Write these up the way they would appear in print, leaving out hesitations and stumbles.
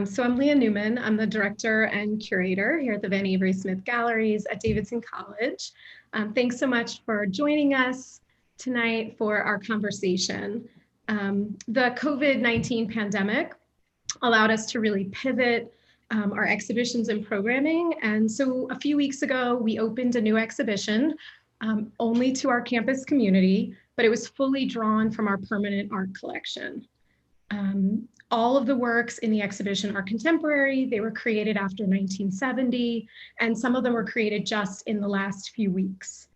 So I'm Lia Newman. I'm the director and curator here at the Van Avery Smith Galleries at Davidson College. Thanks so much for joining us tonight for our conversation. The COVID-19 pandemic allowed us to really pivot our exhibitions and programming. And so a few weeks ago, we opened a new exhibition only to our campus community, but it was fully drawn from our permanent art collection. All of the works in the exhibition are contemporary. They were created after 1970, and some of them were created just in the last few weeks.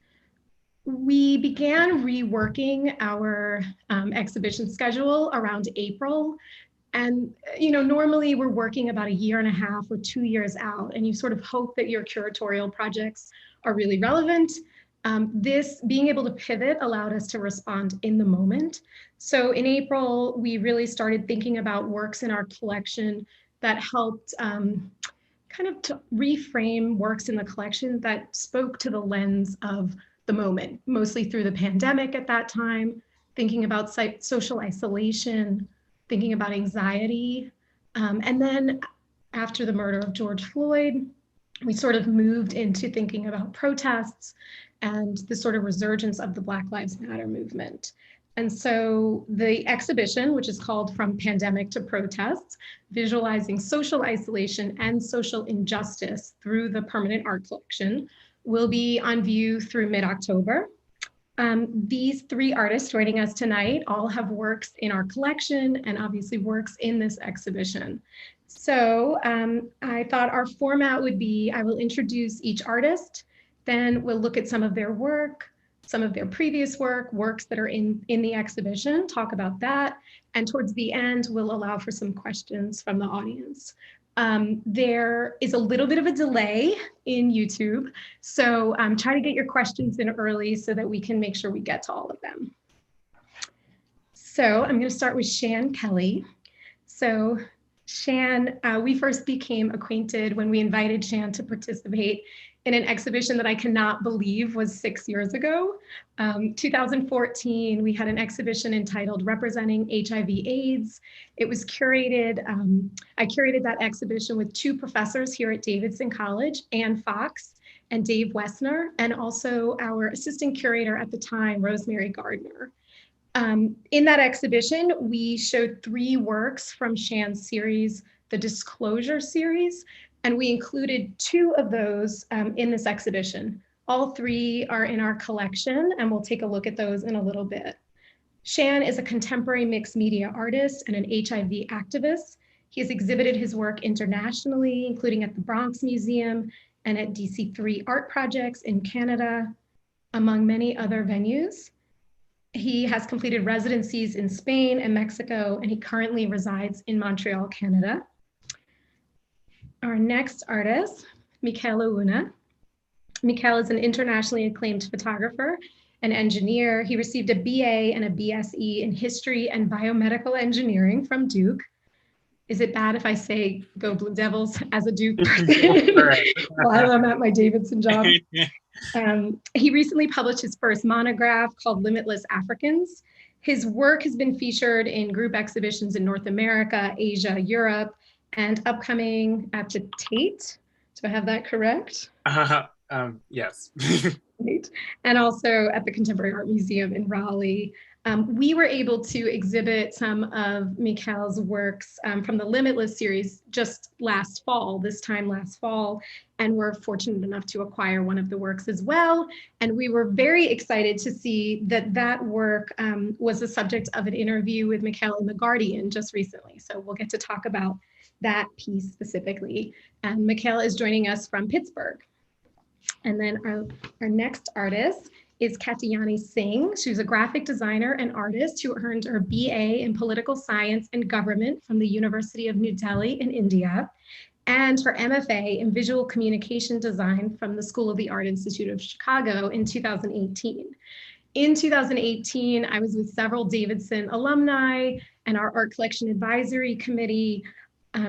We began reworking our exhibition schedule around April. And normally we're working about 1.5 years or 2 years out, and you sort of hope that your curatorial projects are really relevant. This being able to pivot allowed us to respond in the moment. So in April, we really started thinking about works in our collection that helped kind of to reframe works in the collection that spoke to the lens of the moment, mostly through the pandemic at that time, thinking about social isolation, thinking about anxiety. And then after the murder of George Floyd, we sort of moved into thinking about protests and the sort of resurgence of the Black Lives Matter movement. And so the exhibition, which is called From Pandemic to Protests, visualizing social isolation and social injustice through the permanent art collection, will be on view through mid-October. These 3 artists joining us tonight all have works in our collection and obviously works in this exhibition. So I thought our format would be, I will introduce each artist, then we'll look at some of their work, some of their previous work, works that are in the exhibition, talk about that. And towards the end, we'll allow for some questions from the audience. There is a little bit of a delay in YouTube, so try to get your questions in early so that we can make sure we get to all of them. So I'm going to start with Shan Kelley. So Shan, we first became acquainted when we invited Shan to participate in an exhibition that I cannot believe was 6 years ago. 2014, we had an exhibition entitled Representing HIV/AIDS. It was curated, I curated that exhibition with 2 professors here at Davidson College, Ann Fox and Dave Wessner, and also our assistant curator at the time, Rosemary Gardner. In that exhibition, we showed 3 works from Shan's series, the Disclosure series, and we included 2 of those in this exhibition. All 3 are in our collection, and we'll take a look at those in a little bit. Shan is a contemporary mixed media artist and an HIV activist. He has exhibited his work internationally, including at the Bronx Museum and at DC3 Art Projects in Canada, among many other venues. He has completed residencies in Spain and Mexico, and he currently resides in Montreal, Canada. Our next artist, Mikael Owunna. Mikael is an internationally acclaimed photographer and engineer. He received a BA and a BSE in history and biomedical engineering from Duke. Is it bad if I say go Blue Devils as a Duke person while I'm at my Davidson job? He recently published his first monograph called Limitless Africans. His work has been featured in group exhibitions in North America, Asia, Europe, and upcoming at the Tate. Do I have that correct? Yes. Right. And also at the Contemporary Art Museum in Raleigh. We were able to exhibit some of Mikael's works from the Limitless series just last fall, and we're fortunate enough to acquire one of the works as well. And we were very excited to see that that work was the subject of an interview with Mikael in The Guardian just recently. So we'll get to talk about that piece specifically. And Mikael is joining us from Pittsburgh. And then our next artist is Katyayani Singh. She's a graphic designer and artist who earned her BA in political science and government from the University of New Delhi in India, and her MFA in visual communication design from the School of the Art Institute of Chicago in 2018. In 2018, I was with several Davidson alumni and our art collection advisory committee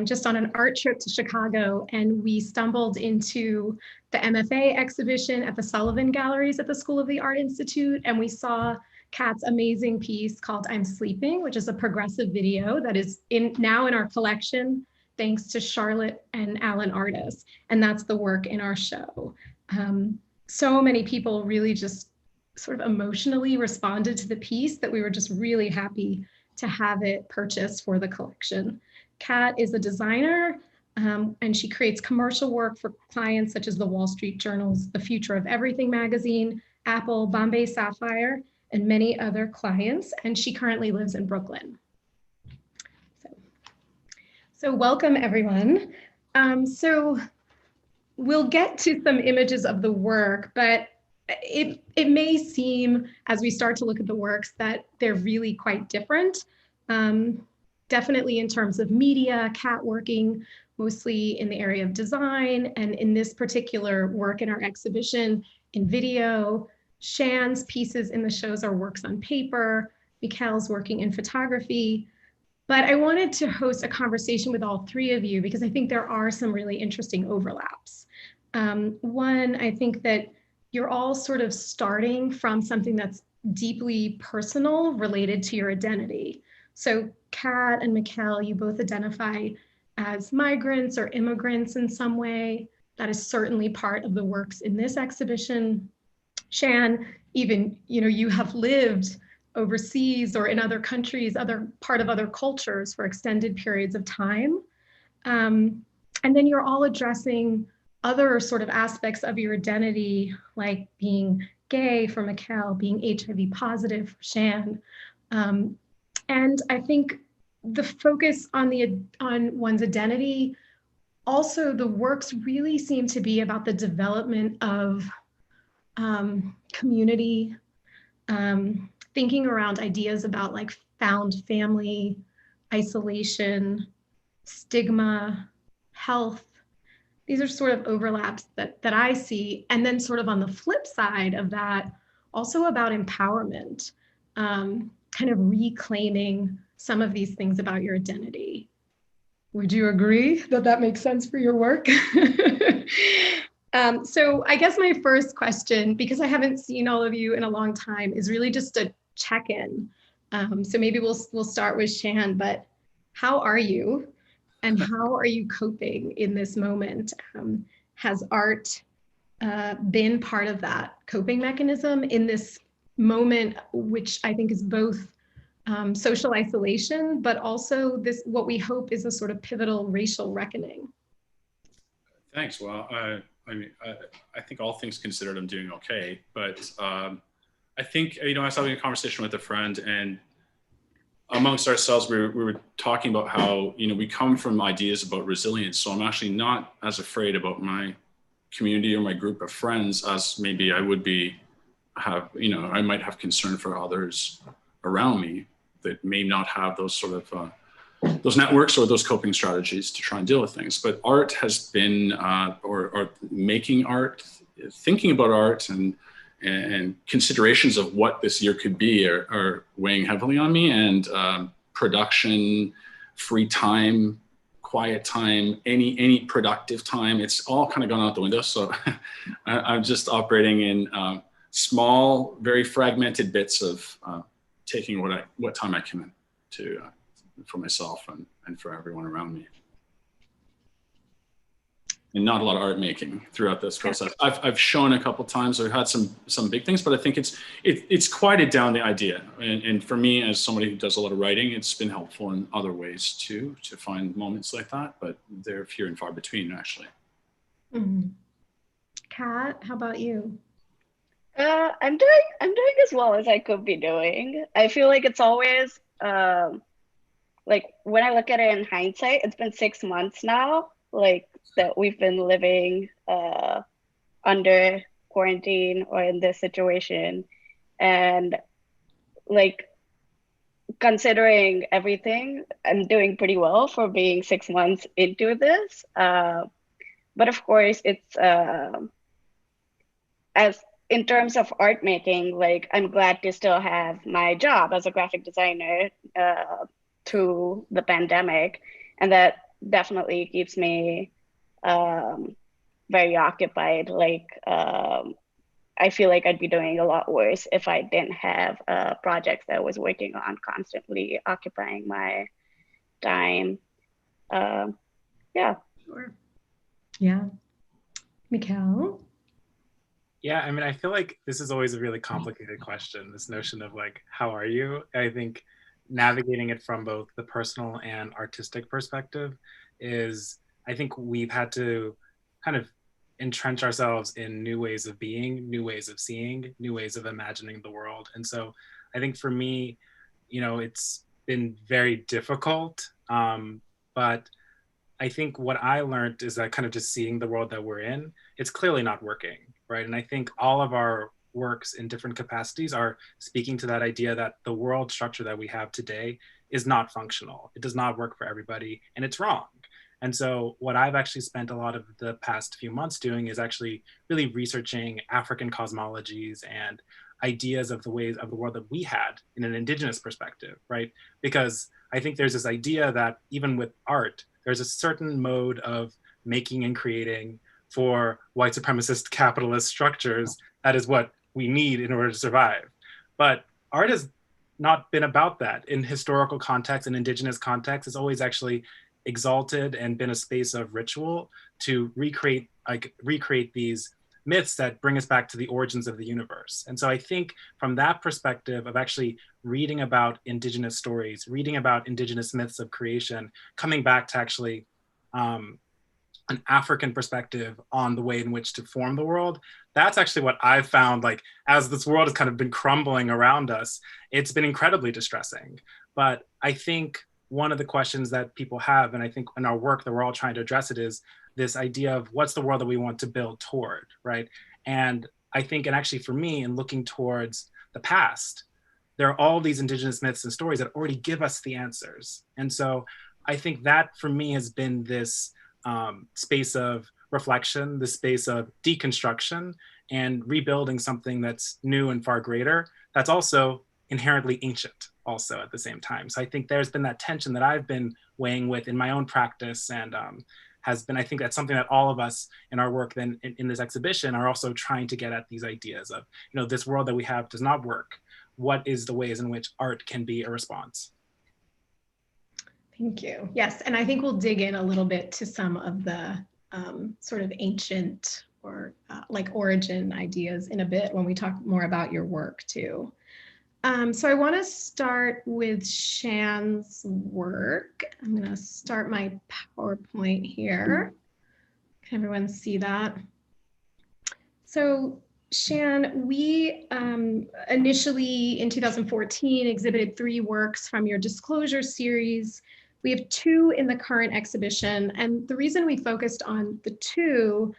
just on an art trip to Chicago, and we stumbled into the MFA exhibition at the Sullivan Galleries at the School of the Art Institute, and we saw Kat's amazing piece called I'm Sleeping, which is a progressive video that is now in our collection. thanks to Charlotte and Alan Artis, and that's the work in our show. So many people really just sort of emotionally responded to the piece that we were just really happy to have it purchased for the collection. Kat is a designer, and she creates commercial work for clients such as the Wall Street Journal's The Future of Everything magazine, Apple, Bombay Sapphire, and many other clients, and she currently lives in Brooklyn. So welcome, everyone. So we'll get to some images of the work, but it may seem, as we start to look at the works, that they're really quite different. Definitely in terms of media, Kat working mostly in the area of design, and in this particular work in our exhibition, in video. Shan's pieces in the shows are works on paper. Mikael's working in photography. But I wanted to host a conversation with all three of you because I think there are some really interesting overlaps. One, I think that you're all sort of starting from something that's deeply personal related to your identity. So Kat and Mikael, you both identify as migrants or immigrants in some way. That is certainly part of the works in this exhibition. Shan, even, you have lived overseas or in other countries, part of other cultures for extended periods of time. And then you're all addressing other sort of aspects of your identity, like being gay for Mikael, being HIV positive for Shan. And I think the focus on one's identity, also the works really seem to be about the development of community, thinking around ideas about like found family, isolation, stigma, health. These are sort of overlaps that I see. And then sort of on the flip side of that, also about empowerment, kind of reclaiming some of these things about your identity. Would you agree that that makes sense for your work? So I guess my first question, because I haven't seen all of you in a long time, is really just a check-in. So maybe we'll start with Shan, but how are you? And how are you coping in this moment? Has art been part of that coping mechanism in this moment, which I think is both social isolation, but also this, what we hope is a sort of pivotal racial reckoning? Thanks. Well, I think all things considered, I'm doing okay. But I think, I was having a conversation with a friend, and amongst ourselves, we were talking about how, we come from ideas about resilience. So I'm actually not as afraid about my community or my group of friends as maybe I would be, I might have concern for others around me that may not have those sort of, those networks or those coping strategies to try and deal with things. But art has been, or making art, thinking about art and considerations of what this year could be are weighing heavily on me. And production, free time, quiet time, any productive time, it's all kind of gone out the window. So I'm just operating in small, very fragmented bits of taking what time I can to for myself and for everyone around me. And not a lot of art making throughout this process. I've shown a couple times. I've had some big things, but I think it's quieted down the idea. And for me, as somebody who does a lot of writing, it's been helpful in other ways too, to find moments like that. But they're few and far between, actually. Mm-hmm. Kat, how about you? I'm doing as well as I could be doing. I feel like it's always like when I look at it in hindsight, it's been 6 months now, like that we've been living under quarantine or in this situation. And like considering everything, I'm doing pretty well for being 6 months into this. But of course, it's as in terms of art making, like I'm glad to still have my job as a graphic designer through the pandemic. And that definitely keeps me very occupied. Like I feel like I'd be doing a lot worse if I didn't have projects that I was working on constantly occupying my time. Yeah. Sure. Yeah. Mikael? Yeah, I mean, I feel like this is always a really complicated question, this notion of like, how are you? I think navigating it from both the personal and artistic perspective is, I think we've had to kind of entrench ourselves in new ways of being, new ways of seeing, new ways of imagining the world. And so I think for me, it's been very difficult. But I think what I learned is that kind of just seeing the world that we're in, it's clearly not working, right? And I think all of our works in different capacities are speaking to that idea that the world structure that we have today is not functional. It does not work for everybody, and it's wrong. And so what I've actually spent a lot of the past few months doing is actually really researching African cosmologies and ideas of the ways of the world that we had in an indigenous perspective, right? Because I think there's this idea that even with art, there's a certain mode of making and creating for white supremacist capitalist structures. That is what we need in order to survive. But art has not been about that. In historical context and indigenous context, it's always actually exalted and been a space of ritual to recreate these myths that bring us back to the origins of the universe. And so I think from that perspective of actually reading about indigenous stories, reading about indigenous myths of creation, coming back to actually an African perspective on the way in which to form the world, that's actually what I've found, like, as this world has kind of been crumbling around us, it's been incredibly distressing. But I think one of the questions that people have, and I think in our work that we're all trying to address it, is this idea of what's the world that we want to build toward, right? And I think, and actually for me, in looking towards the past, there are all these indigenous myths and stories that already give us the answers. And so I think that for me has been this space of reflection, the space of deconstruction and rebuilding something that's new and far greater, that's also inherently ancient also at the same time. So I think there's been that tension that I've been weighing with in my own practice, and has been, I think that's something that all of us in our work then in this exhibition are also trying to get at, these ideas of, this world that we have does not work. What is the ways in which art can be a response? Thank you. Yes, and I think we'll dig in a little bit to some of the sort of ancient or like origin ideas in a bit when we talk more about your work too. So I want to start with Shan's work. I'm going to start my PowerPoint here. Can everyone see that? So Shan, we initially in 2014 exhibited 3 works from your Disclosure series. We have 2 in the current exhibition, and the reason we focused on the 2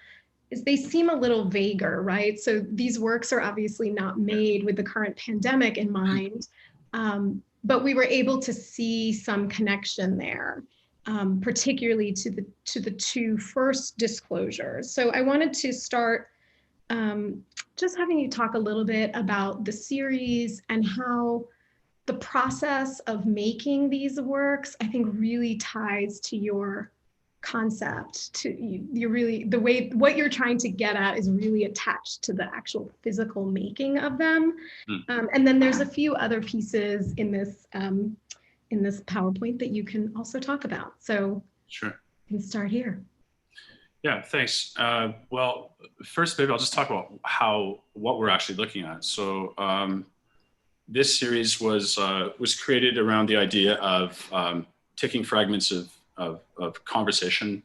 is they seem a little vaguer, right? So these works are obviously not made with the current pandemic in mind, but we were able to see some connection there, particularly to the 2 first disclosures. So I wanted to start just having you talk a little bit about the series and how the process of making these works, I think, really ties to your concept, to you really, the way what you're trying to get at is really attached to the actual physical making of them. And then there's a few other pieces in this PowerPoint that you can also talk about. So sure, you can start here. Yeah, thanks. Well, first, maybe I'll just talk about what we're actually looking at. So this series was created around the idea of taking fragments of conversation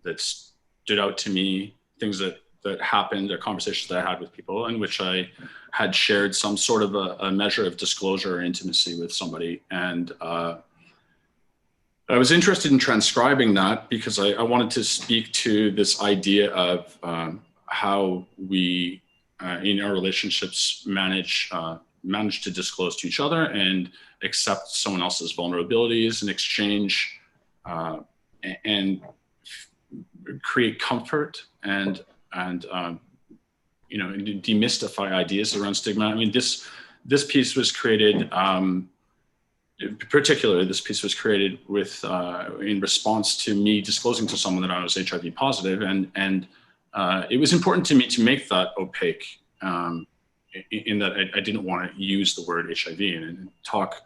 that stood out to me, things that happened, or conversations that I had with people in which I had shared some sort of a measure of disclosure or intimacy with somebody. And I was interested in transcribing that because I wanted to speak to this idea of how we, in our relationships, manage to disclose to each other and accept someone else's vulnerabilities and exchange and create comfort and demystify ideas around stigma. I mean, this piece was created. Particularly, this piece was created with in response to me disclosing to someone that I was HIV positive, and it was important to me to make that opaque, in that I didn't want to use the word HIV and talk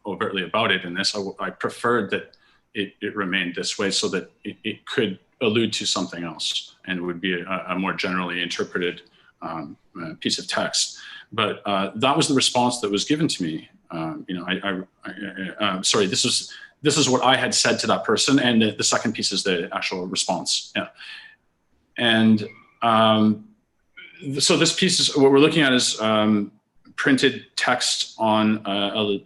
overtly about it in this. I preferred that it remained this way so that it could allude to something else and would be a more generally interpreted piece of text. But that was the response that was given to me. Sorry, this is what I had said to that person, and the second piece is the actual response. Yeah. And so this piece is what we're looking at is printed text on a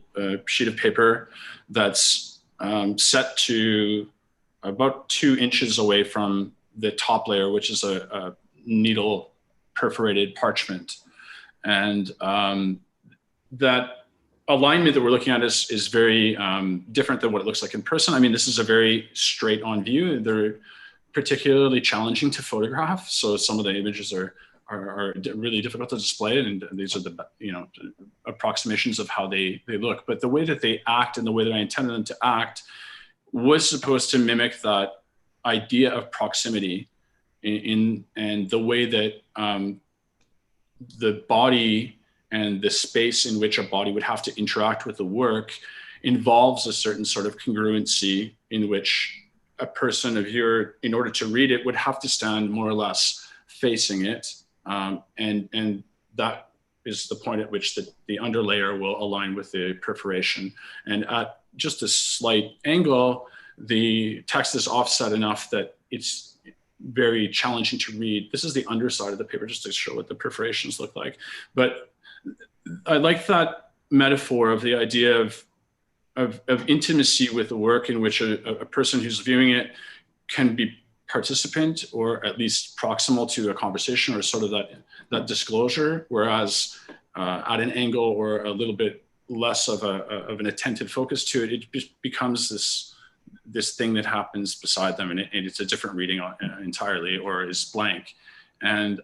sheet of paper that's set to about 2 inches away from the top layer, which is a needle perforated parchment. And that alignment that we're looking at is very different than what it looks like in person. I mean, this is a very straight on view. They're particularly challenging to photograph. So some of the images are really difficult to display, and these are the approximations of how they look. But the way that they act and the way that I intended them to act was supposed to mimic that idea of proximity and the way that the body and the space in which a body would have to interact with the work involves a certain sort of congruency in which a person, a viewer, in order to read it, would have to stand more or less facing it. And that is the point at which the underlayer will align with the perforation. And at just a slight angle, the text is offset enough that it's very challenging to read. This is the underside of the paper, just to show what the perforations look like. But I like that metaphor of the idea of intimacy with the work, in which a person who's viewing it can be participant or at least proximal to a conversation, or sort of that disclosure, whereas at an angle or a little bit less of an attentive focus to it, it just becomes this thing that happens beside them, and it's a different reading entirely, or is blank. And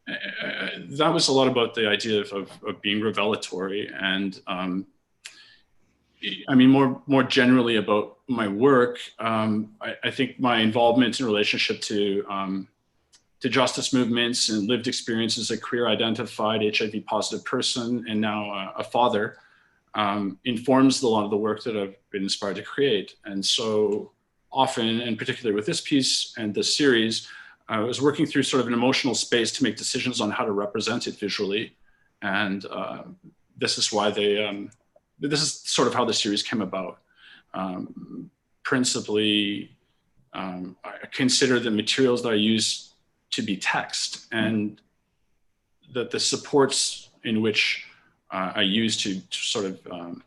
that was a lot about the idea of being revelatory, and I mean, more generally about my work. I think my involvement in relationship to justice movements and lived experience as a queer identified HIV positive person, and now a father, informs a lot of the work that I've been inspired to create. And so often, and particularly with this piece and this series, I was working through sort of an emotional space to make decisions on how to represent it visually. And this is why this is sort of how the series came about. Principally, I consider the materials that I use to be text, and that the supports in which I use to sort of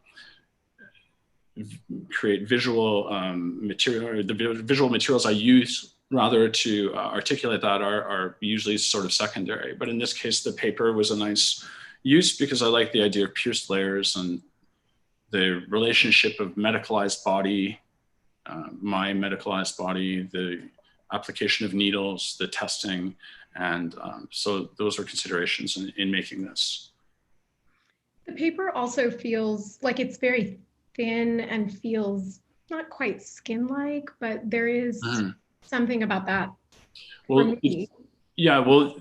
create visual material, or the visual materials I use rather to articulate that are usually sort of secondary. But in this case, the paper was a nice use because I like the idea of pierced layers and the relationship of medicalized body, my medicalized body, the application of needles, the testing. And so those were considerations in making this. The paper also feels like it's very thin and feels not quite skin-like, but there is something about that. Well, yeah, well,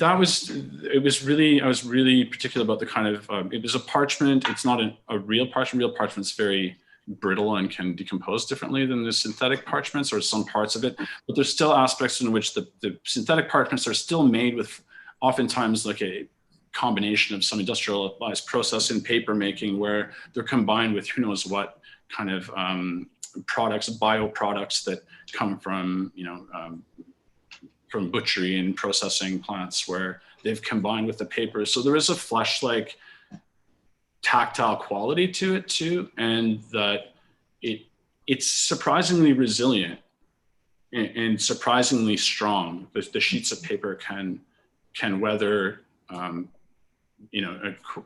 I was really particular about the kind of, it was a parchment. It's not a real parchment. Real parchment's very brittle and can decompose differently than the synthetic parchments, or some parts of it. But there's still aspects in which the synthetic parchments are still made with oftentimes like a combination of some industrialized process in paper making, where they're combined with who knows what kind of products, bioproducts that come from, from butchery and processing plants, where they've combined with the paper. So there is a flesh-like tactile quality to it too, and that it's surprisingly resilient and surprisingly strong. The sheets of paper can weather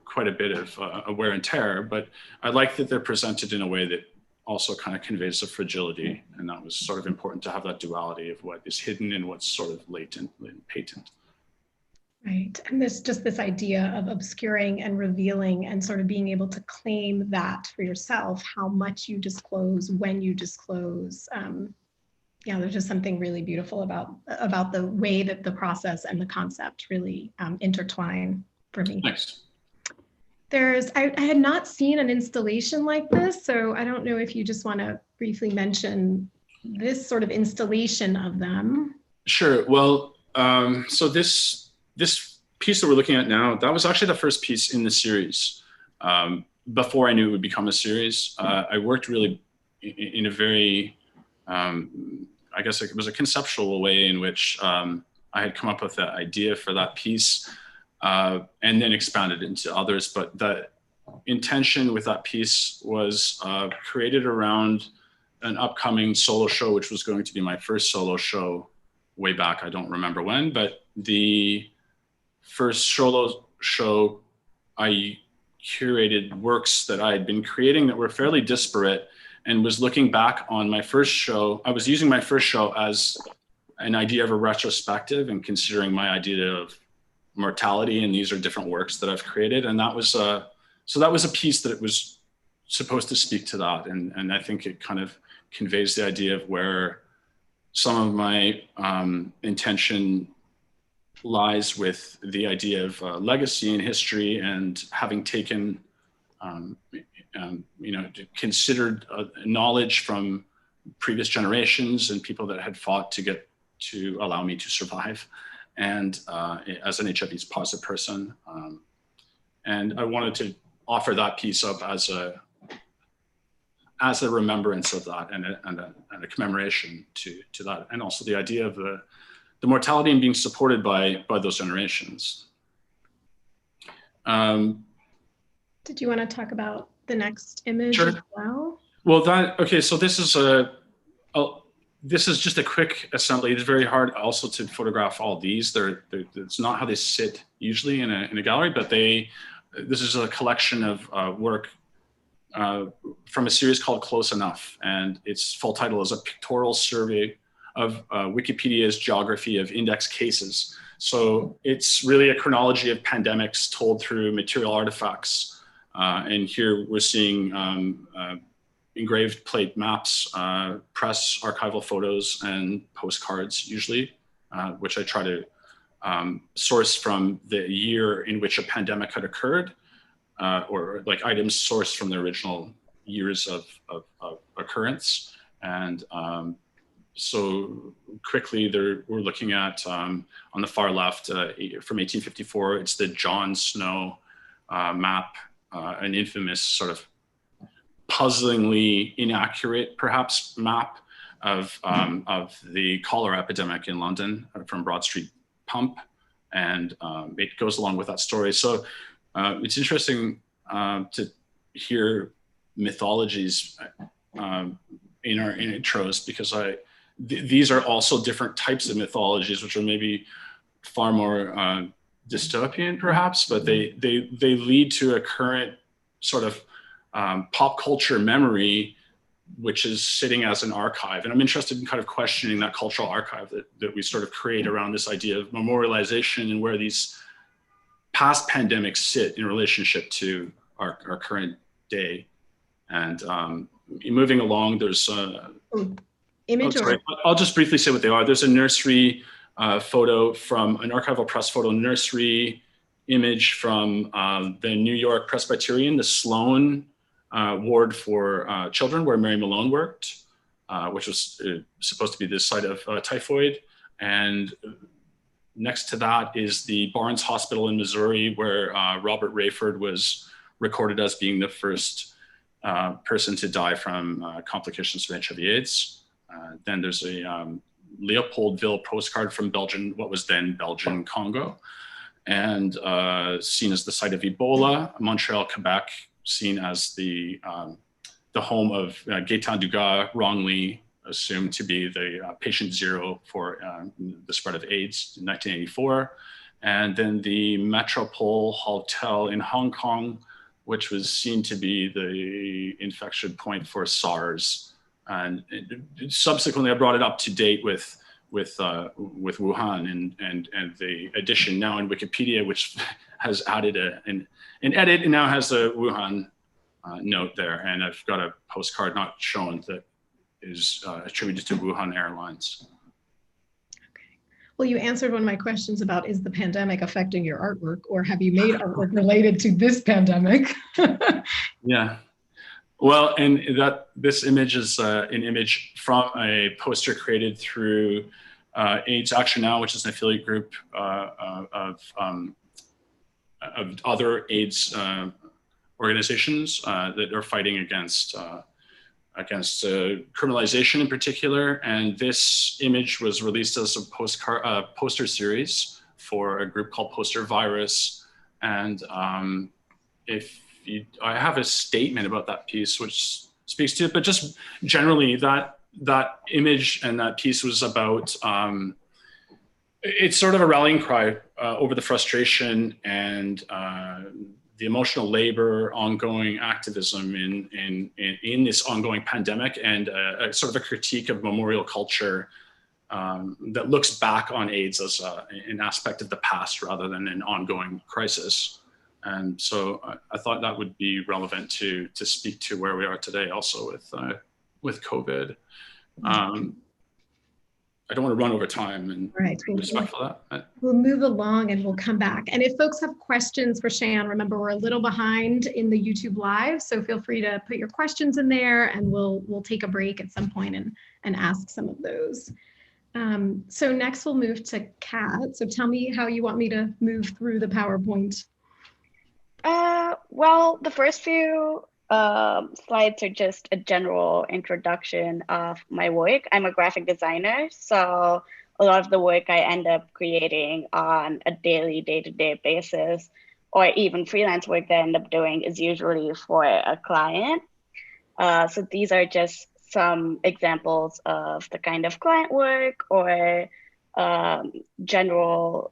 quite a bit of wear and tear, but I like that they're presented in a way that also kind of conveys a fragility, and that was sort of important to have that duality of what is hidden and what's sort of latent and patent. Right, and this idea of obscuring and revealing, and sort of being able to claim that for yourself, how much you disclose, when you disclose. Yeah, there's just something really beautiful about the way that the process and the concept really intertwine for me. Thanks. I had not seen an installation like this, so I don't know if you just want to briefly mention this sort of installation of them. Sure. Well, so this piece that we're looking at now, that was actually the first piece in the series. Before I knew it would become a series, I worked really in a very, I guess it was a conceptual way in which I had come up with the idea for that piece and then expanded into others. But the intention with that piece was created around an upcoming solo show, which was going to be my first solo show way back. I don't remember when, but the first solo show, I curated works that I had been creating that were fairly disparate, and was looking back on my first show. I was using my first show as an idea of a retrospective and considering my idea of mortality, and these are different works that I've created. And that was so that was a piece that it was supposed to speak to that, and I think it kind of conveys the idea of where some of my intention lies with the idea of legacy and history, and having taken, considered knowledge from previous generations and people that had fought to allow me to survive, and as an HIV positive person, and I wanted to offer that piece up as a remembrance of that, and a commemoration to that, and also the idea of the mortality and being supported by those generations. Did you want to talk about the next image Sure. as well? Well, so this is just a quick assembly. It's very hard also to photograph all these. It's not how they sit usually in a gallery, but this is a collection of work from a series called Close Enough, and its full title is A Pictorial Survey of Wikipedia's Geography of Index Cases. So it's really a chronology of pandemics told through material artifacts. And here we're seeing engraved plate maps, press archival photos, and postcards usually, which I try to source from the year in which a pandemic had occurred, or like items sourced from the original years of occurrence. And so quickly we're looking at, on the far left, from 1854, it's the John Snow map, an infamous sort of puzzlingly inaccurate, perhaps, map of the cholera epidemic in London from Broad Street Pump. And it goes along with that story. So it's interesting to hear mythologies in our intros, because these are also different types of mythologies, which are maybe far more dystopian, perhaps, but they lead to a current sort of pop culture memory, which is sitting as an archive. And I'm interested in kind of questioning that cultural archive that we sort of create around this idea of memorialization, and where these past pandemics sit in relationship to our current day. And moving along, there's I'll just briefly say what they are. There's a nursery photo from an archival press photo nursery image from the New York Presbyterian, the Sloan ward for children, where Mary Malone worked, which was supposed to be the site of typhoid. And next to that is the Barnes Hospital in Missouri, where Robert Rayford was recorded as being the first person to die from complications of HIV/AIDS. Then there's a Leopoldville postcard from Belgian, what was then Belgian Congo, and seen as the site of Ebola. Montreal, Quebec, seen as the home of Gaetan Dugas, wrongly assumed to be the patient zero for the spread of AIDS in 1984. And then the Metropole Hotel in Hong Kong, which was seen to be the infection point for SARS. And subsequently, I brought it up to date with Wuhan, and the addition now in Wikipedia, which has added an edit and now has a Wuhan note there. And I've got a postcard not shown that is attributed to Wuhan Airlines. Okay. Well, you answered one of my questions about, is the pandemic affecting your artwork, or have you made artwork related to this pandemic? Yeah. Well, and this image is an image from a poster created through AIDS Action Now, which is an affiliate group of other AIDS organizations that are fighting against criminalization in particular. And this image was released as a poster series for a group called Poster Virus. And I have a statement about that piece which speaks to it, but just generally that image and that piece was about, it's sort of a rallying cry over the frustration and the emotional labor, ongoing activism in this ongoing pandemic, and a sort of a critique of memorial culture that looks back on AIDS as an aspect of the past rather than an ongoing crisis. And so I thought that would be relevant to speak to where we are today also with COVID. I don't want to run over time, and be respectful of that. We'll move along and we'll come back. And if folks have questions for Shan, remember we're a little behind in the YouTube live, so feel free to put your questions in there, and we'll take a break at some point and ask some of those. So next we'll move to Kat. So tell me how you want me to move through the PowerPoint. Well, the first few slides are just a general introduction of my work. I'm a graphic designer, so a lot of the work I end up creating on a daily, day-to-day basis, or even freelance work that I end up doing, is usually for a client. So these are just some examples of the kind of client work or general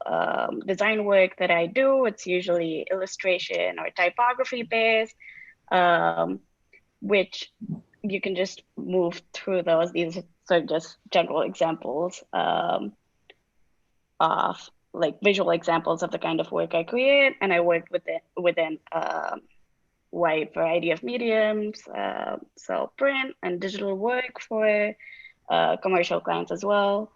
design work that I do. It's usually illustration or typography based, which you can just move through those. These are just general examples of like visual examples of the kind of work I create, and I work within wide variety of mediums, so print and digital work for commercial clients as well.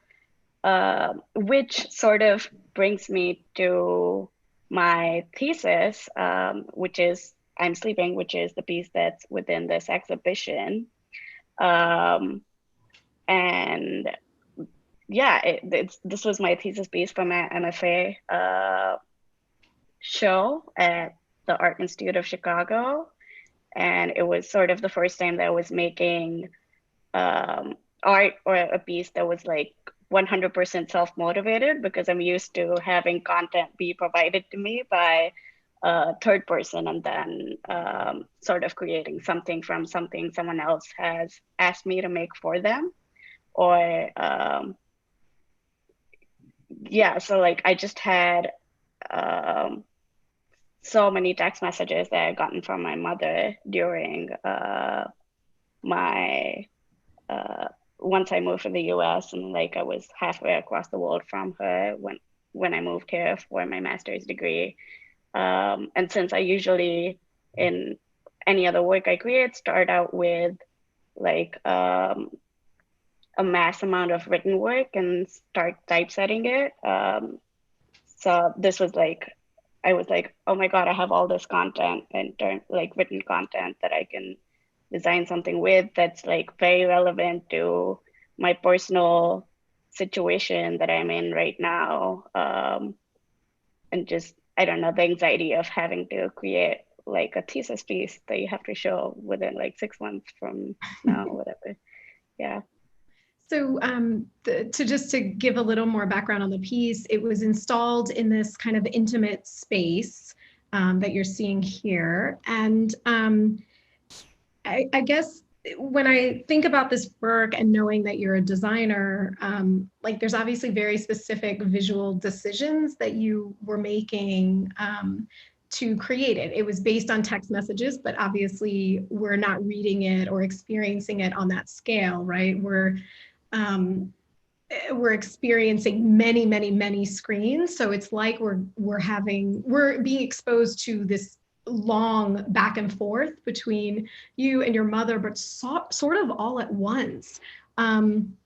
Which sort of brings me to my thesis, which is I'm Sleeping, which is the piece that's within this exhibition. And yeah, this was my thesis piece for my MFA show at the Art Institute of Chicago. And it was sort of the first time that I was making art or a piece that was like 100% self-motivated, because I'm used to having content be provided to me by a third person, and then sort of creating something from something someone else has asked me to make for them. Or yeah, so like I just had so many text messages that I'd gotten from my mother during my once I moved to the US, and like I was halfway across the world from her when I moved here for my master's degree. And since I usually, in any other work I create, start out with like a mass amount of written work and start typesetting it. So this was like, I was like, oh my God, I have all this content and like written content that I can design something with that's like very relevant to my personal situation that I'm in right now. And just, I don't know, the anxiety of having to create like a thesis piece that you have to show within like 6 months from now, whatever. Yeah. So to give a little more background on the piece, it was installed in this kind of intimate space that you're seeing here. And I guess when I think about this work and knowing that you're a designer, like there's obviously very specific visual decisions that you were making to create it. It was based on text messages, but obviously we're not reading it or experiencing it on that scale, right? We're experiencing many, many, many screens. So it's like we're being exposed to this long back and forth between you and your mother, but sort of all at once. And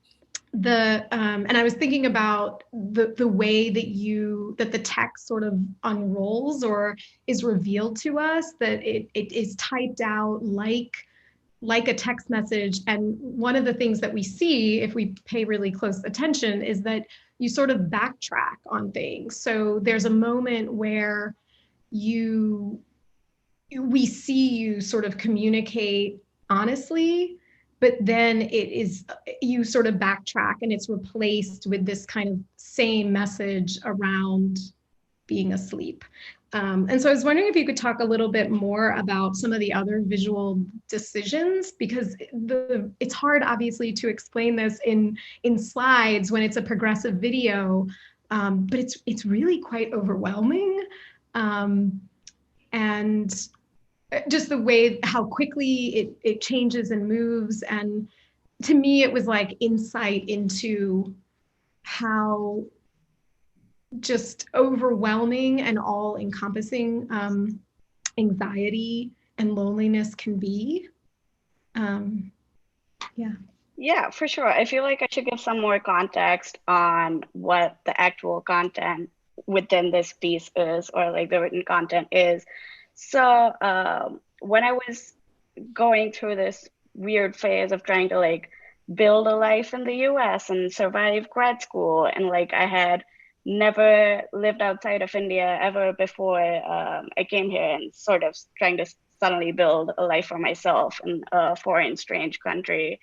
I was thinking about the way that the text sort of unrolls or is revealed to us, that it is typed out like like a text message. And one of the things that we see if we pay really close attention is that you sort of backtrack on things. So there's a moment where we see you sort of communicate honestly, but then you sort of backtrack and it's replaced with this kind of same message around being asleep. And so I was wondering if you could talk a little bit more about some of the other visual decisions, because it's hard, obviously, to explain this in slides when it's a progressive video, but it's really quite overwhelming. And just the way how quickly it changes and moves. And to me, it was like insight into how just overwhelming and all encompassing anxiety and loneliness can be. Yeah. Yeah, for sure. I feel like I should give some more context on what the actual content within this piece is, or like the written content is. So when I was going through this weird phase of trying to like build a life in the US and survive grad school, and like I had never lived outside of India ever before I came here, and sort of trying to suddenly build a life for myself in a foreign, strange country.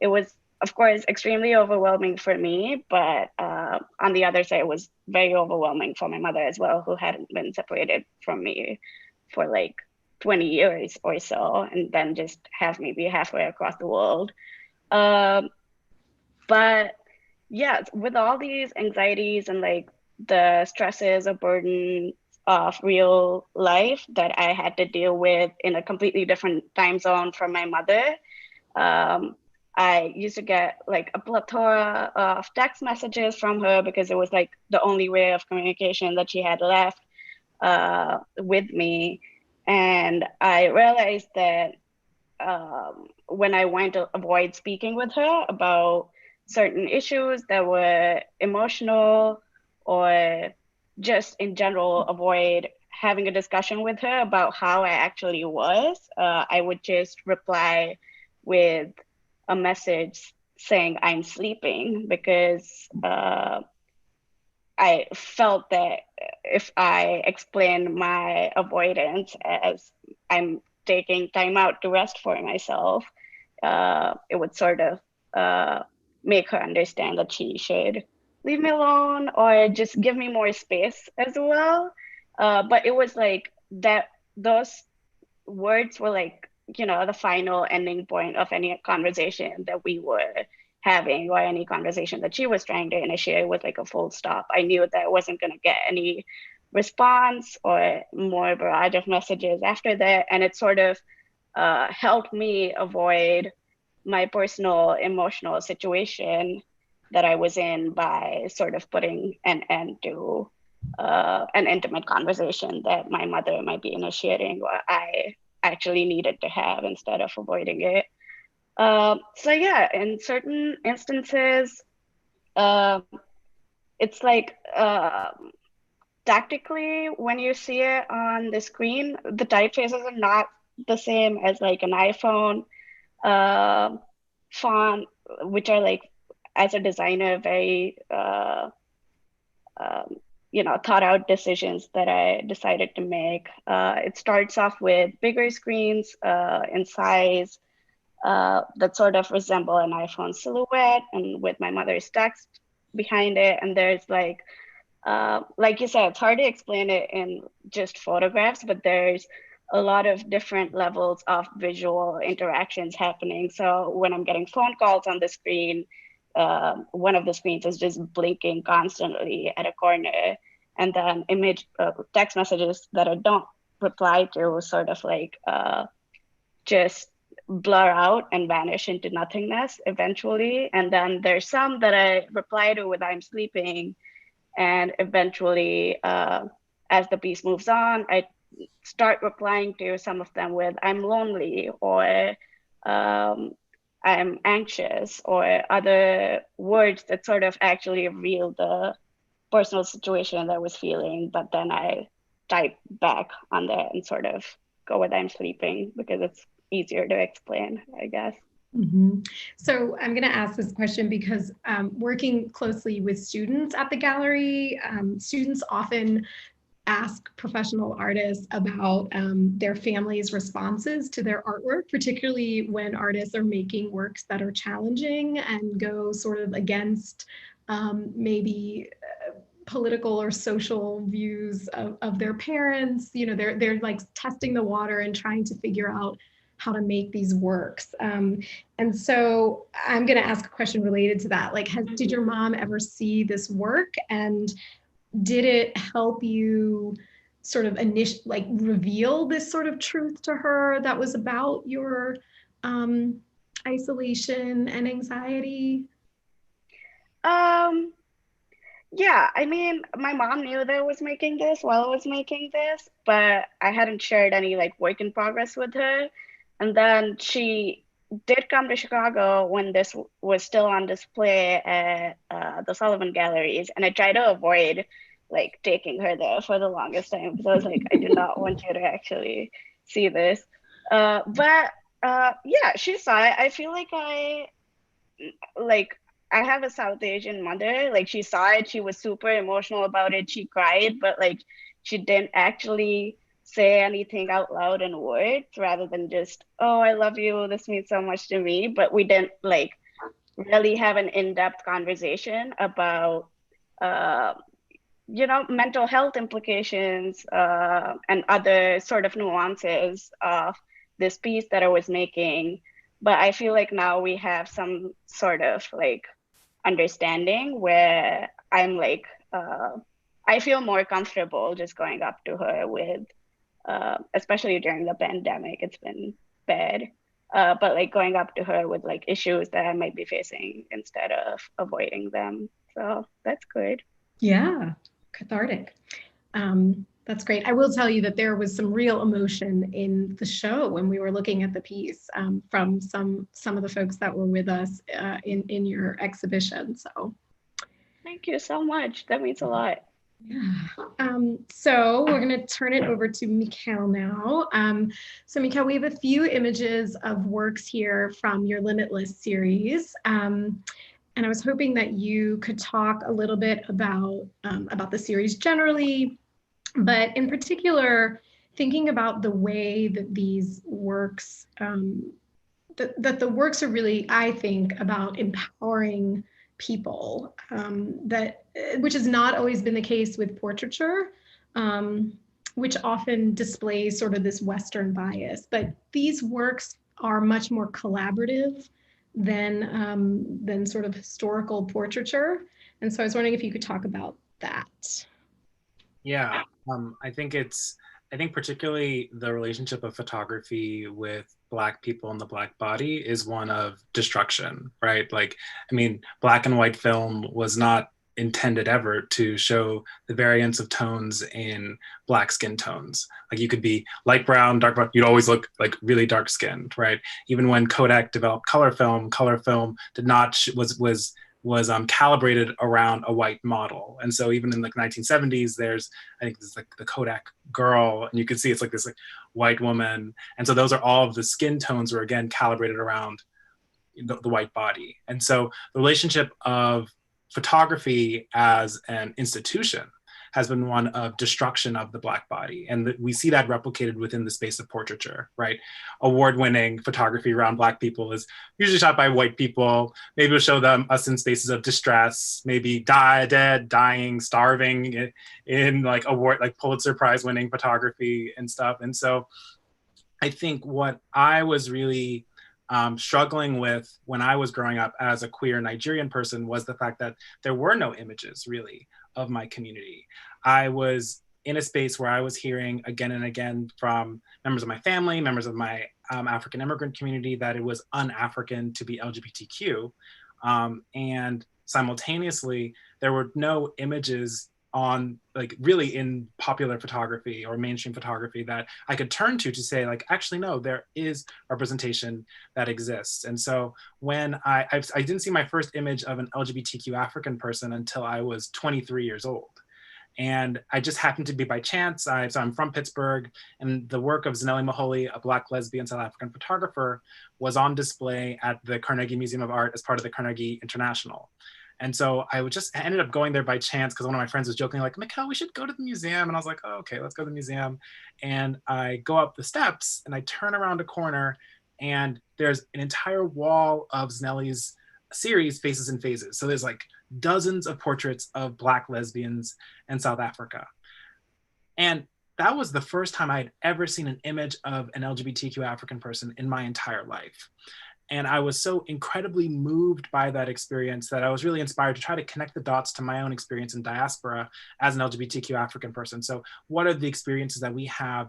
It was, of course, extremely overwhelming for me, but on the other side, it was very overwhelming for my mother as well, who hadn't been separated from me for like 20 years or so, and then just have me be halfway across the world. But yeah, with all these anxieties and like the stresses or burden of real life that I had to deal with in a completely different time zone from my mother, I used to get like a plethora of text messages from her because it was like the only way of communication that she had left with me. And I realized that when I wanted to avoid speaking with her about certain issues that were emotional, or just in general avoid having a discussion with her about how I actually was, I would just reply with a message saying I'm sleeping, because I felt that if I explained my avoidance as I'm taking time out to rest for myself, it would sort of make her understand that she should leave me alone or just give me more space as well. But it was like that, those words were like, you know, the final ending point of any conversation that we were having, or any conversation that she was trying to initiate, with like a full stop. I knew that I wasn't going to get any response or more barrage of messages after that. And it sort of helped me avoid my personal emotional situation that I was in by sort of putting an end to an intimate conversation that my mother might be initiating, or I actually needed to have, instead of avoiding it. So yeah, in certain instances, it's like tactically, when you see it on the screen, the typefaces are not the same as like an iPhone font, which are like, as a designer, very thought out decisions that I decided to make. It starts off with bigger screens in size that sort of resemble an iPhone silhouette, and with my mother's text behind it. And there's like you said, it's hard to explain it in just photographs, but there's a lot of different levels of visual interactions happening. So when I'm getting phone calls on the screen, one of the screens is just blinking constantly at a corner, and then text messages that I don't reply to sort of like just blur out and vanish into nothingness eventually. And then there's some that I reply to with I'm sleeping, and eventually as the piece moves on, I start replying to some of them with I'm lonely, or I'm anxious, or other words that sort of actually reveal the personal situation that I was feeling. But then I type back on that and sort of go with I'm sleeping, because it's easier to explain, I guess. Mm-hmm. So I'm going to ask this question because working closely with students at the gallery, students often ask professional artists about their families' responses to their artwork, particularly when artists are making works that are challenging and go sort of against maybe political or social views of their parents. You know, they're like testing the water and trying to figure out how to make these works. And so I'm going to ask a question related to that. Like, did your mom ever see this work, and did it help you sort of like reveal this sort of truth to her that was about your isolation and anxiety? Yeah, I mean, my mom knew that I was making this while I was making this, but I hadn't shared any like work in progress with her. And then she did come to Chicago when this was still on display at the Sullivan Galleries, and I tried to avoid like taking her there for the longest time because I was like, I do not want you to actually see this. But yeah, she saw it. I feel like I have a South Asian mother. Like she saw it, she was super emotional about it. She cried, but like she didn't actually say anything out loud in words rather than just, oh, I love you. This means so much to me. But we didn't like really have an in-depth conversation about, mental health implications and other sort of nuances of this piece that I was making. But I feel like now we have some sort of like understanding where I'm like, I feel more comfortable just going up to her with, especially during the pandemic, it's been bad. But like going up to her with like issues that I might be facing instead of avoiding them. So that's good. Yeah, cathartic. That's great. I will tell you that there was some real emotion in the show when we were looking at the piece from some of the folks that were with us in your exhibition. So, thank you so much. That means a lot. Yeah. So we're going to turn it over to Mikael now. So Mikael, we have a few images of works here from your Limitless series. And I was hoping that you could talk a little bit about the series generally, but in particular, thinking about the way that these works, that the works are really, I think, about empowering people, which has not always been the case with portraiture, which often displays sort of this Western bias. But these works are much more collaborative than sort of historical portraiture. And so I was wondering if you could talk about that. Yeah, I think particularly the relationship of photography with Black people and the Black body is one of destruction, right? Like, I mean, black and white film was not intended ever to show the variance of tones in Black skin tones. Like you could be light brown, dark brown, you'd always look like really dark skinned, right? Even when Kodak developed color film did not, was calibrated around a white model. And so even in like 1970s, I think there's like the Kodak girl, and you can see it's like this like white woman. And so those are all of the skin tones were again calibrated around the white body. And so the relationship of photography as an institution has been one of destruction of the Black body. And we see that replicated within the space of portraiture, right? Award-winning photography around Black people is usually shot by white people. Maybe we'll show us in spaces of distress, maybe dead, dying, starving in like Pulitzer Prize winning photography and stuff. And so I think what I was really struggling with when I was growing up as a queer Nigerian person was the fact that there were no images really of my community. I was in a space where I was hearing again and again from members of my family, members of my African immigrant community, that it was un-African to be LGBTQ. And simultaneously, there were no images on like really in popular photography or mainstream photography that I could turn to say like, actually, no, there is representation that exists. And so when I didn't see my first image of an LGBTQ African person until I was 23 years old. And I just happened to be by chance. So I'm from Pittsburgh, and the work of Zanele Maholi, a Black lesbian South African photographer, was on display at the Carnegie Museum of Art as part of the Carnegie International. And so I ended up going there by chance because one of my friends was joking like, Mikael, we should go to the museum. And I was like, oh, okay, let's go to the museum. And I go up the steps and I turn around a corner, and there's an entire wall of Zanele's series, Faces and Phases. So there's like dozens of portraits of Black lesbians in South Africa. And that was the first time I had ever seen an image of an LGBTQ African person in my entire life. And I was so incredibly moved by that experience that I was really inspired to try to connect the dots to my own experience in diaspora as an LGBTQ African person. So what are the experiences that we have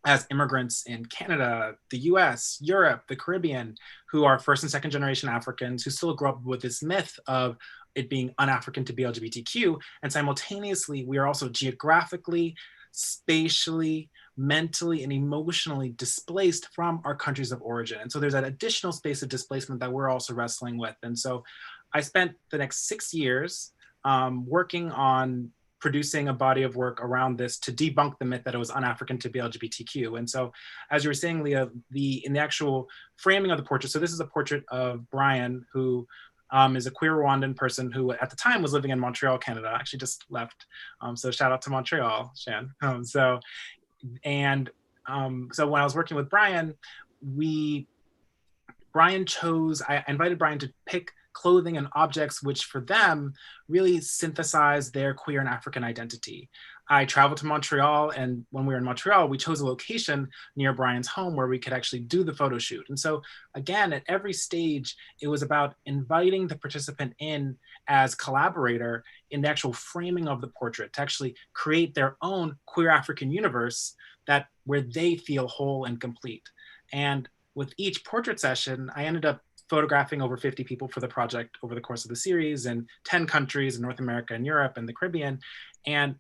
as immigrants in Canada, the US, Europe, the Caribbean, who are first and second generation Africans who still grow up with this myth of it being un-African to be LGBTQ. And simultaneously, we are also geographically, spatially, mentally, and emotionally displaced from our countries of origin. And so there's that additional space of displacement that we're also wrestling with. And so I spent the next 6 years working on producing a body of work around this to debunk the myth that it was un-African to be LGBTQ. And so, as you were saying, Lia, in the actual framing of the portrait, so this is a portrait of Brian, who is a queer Rwandan person who at the time was living in Montreal, Canada, actually just left. So shout out to Montreal, Shan. So when I was working with Brian, I invited Brian to pick clothing and objects which for them really synthesize their queer and African identity. I traveled to Montreal, and when we were in Montreal, we chose a location near Brian's home where we could actually do the photo shoot. And so again, at every stage, it was about inviting the participant in as collaborator in the actual framing of the portrait to actually create their own queer African universe where they feel whole and complete. And with each portrait session, I ended up photographing over 50 people for the project over the course of the series in 10 countries in North America and Europe and the Caribbean. And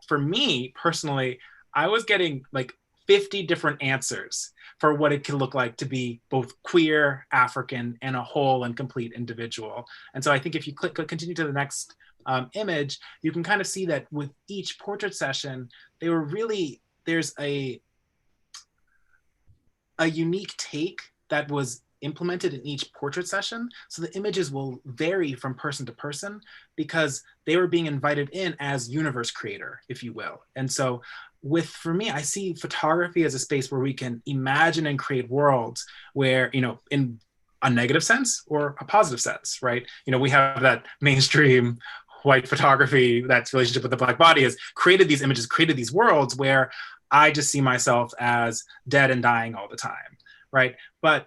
for me personally, I was getting like 50 different answers for what it could look like to be both queer, African, and a whole and complete individual. And so I think if you continue to the next image, you can kind of see that with each portrait session, there's a unique take that was implemented in each portrait session. So the images will vary from person to person because they were being invited in as universe creator, if you will. And so for me, I see photography as a space where we can imagine and create worlds where, in a negative sense or a positive sense, right? We have that mainstream white photography, that's relationship with the Black body has created these images, created these worlds where I just see myself as dead and dying all the time, right? But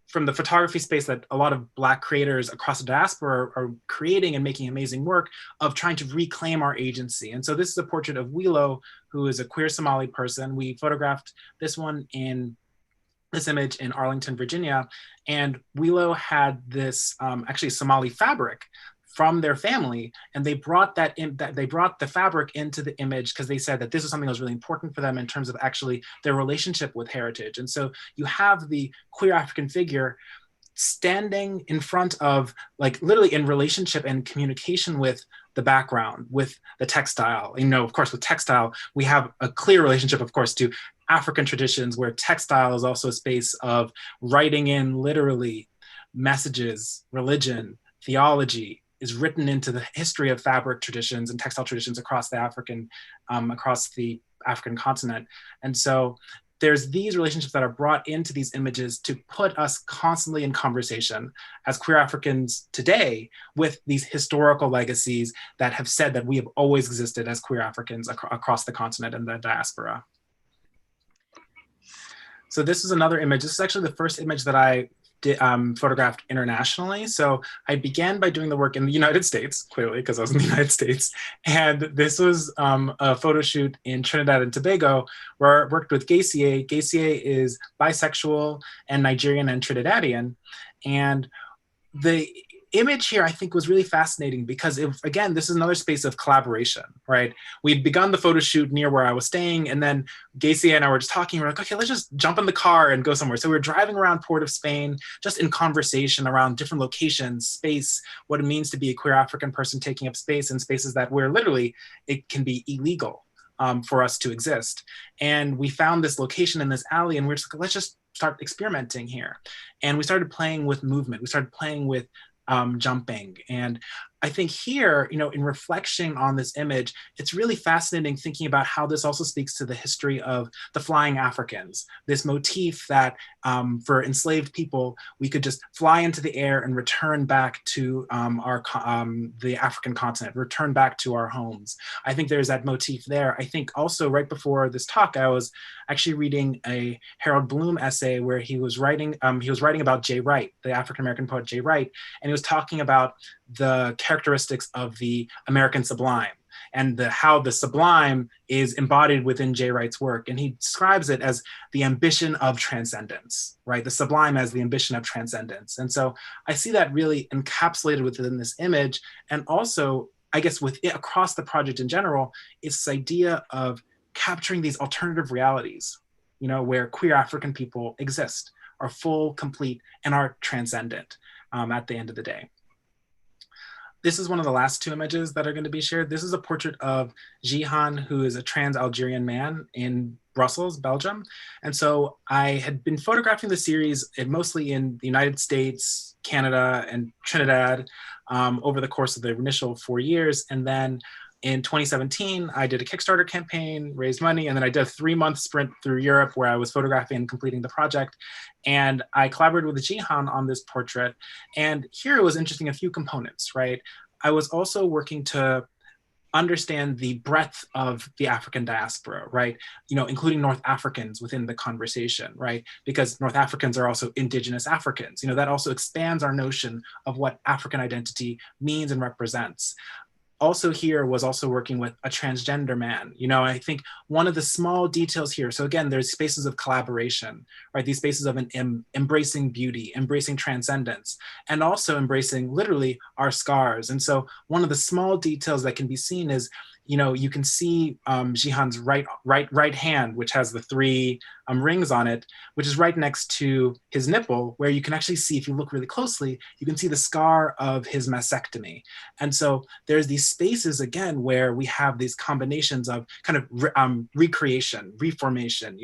from the photography space that a lot of Black creators across the diaspora are creating and making amazing work of trying to reclaim our agency. And so this is a portrait of Wilo, who is a queer Somali person. We photographed this image in Arlington, Virginia. And Wilo had this actually Somali fabric from their family, and they brought the fabric into the image because they said that this was something that was really important for them in terms of actually their relationship with heritage. And so you have the queer African figure standing in front of, like, literally in relationship and communication with the background, with the textile. Of course, with textile, we have a clear relationship, of course, to African traditions where textile is also a space of writing in literally messages, religion, theology, is written into the history of fabric traditions and textile traditions across the African continent. And so there's these relationships that are brought into these images to put us constantly in conversation as queer Africans today with these historical legacies that have said that we have always existed as queer Africans across the continent and the diaspora. So this is another image. This is actually the first image that I photographed internationally. So I began by doing the work in the United States, clearly, because I was in the United States. And this was a photo shoot in Trinidad and Tobago where I worked with Gacie. Gacie is bisexual and Nigerian and Trinidadian. And image here, I think, was really fascinating because, again, this is another space of collaboration, right? We'd begun the photo shoot near where I was staying, and then Gacy and I were just talking. We're like, okay, let's just jump in the car and go somewhere. So we were driving around Port of Spain, just in conversation around different locations, space, what it means to be a queer African person taking up space in spaces that where literally it can be illegal for us to exist. And we found this location in this alley, and we're just like, let's just start experimenting here. And we started playing with movement. We started playing with jumping. And I think here, in reflection on this image, it's really fascinating thinking about how this also speaks to the history of the flying Africans, this motif that for enslaved people, we could just fly into the air and return back to the African continent, return back to our homes. I think there's that motif there. I think also right before this talk, I was actually reading a Harold Bloom essay where he was writing about Jay Wright, the African-American poet Jay Wright, and he was talking about the characteristics of the American sublime and how the sublime is embodied within Jay Wright's work. And he describes it as the ambition of transcendence, right? The sublime as the ambition of transcendence. And so I see that really encapsulated within this image. And also, I guess across the project in general, it's this idea of capturing these alternative realities, where queer African people exist, are full, complete, and are transcendent at the end of the day. This is one of the last two images that are going to be shared. This is a portrait of Jihan, who is a trans Algerian man in Brussels, Belgium. And so I had been photographing the series mostly in the United States, Canada, and Trinidad over the course of the initial 4 years. And then in 2017, I did a Kickstarter campaign, raised money, and then I did a 3-month sprint through Europe where I was photographing and completing the project. And I collaborated with Jihan on this portrait. And here it was interesting, a few components, right? I was also working to understand the breadth of the African diaspora, right? Including North Africans within the conversation, right? Because North Africans are also indigenous Africans. That also expands our notion of what African identity means and represents. Also here was also working with a transgender man. I think one of the small details here, so again, there's spaces of collaboration, right? These spaces of embracing beauty, embracing transcendence, and also embracing literally our scars. And so one of the small details that can be seen is, you can see Jihan's right hand, which has the 3 rings on it, which is right next to his nipple, where you can actually see, if you look really closely, you can see the scar of his mastectomy. And so there's these spaces, again, where we have these combinations of kind of recreation, reformation,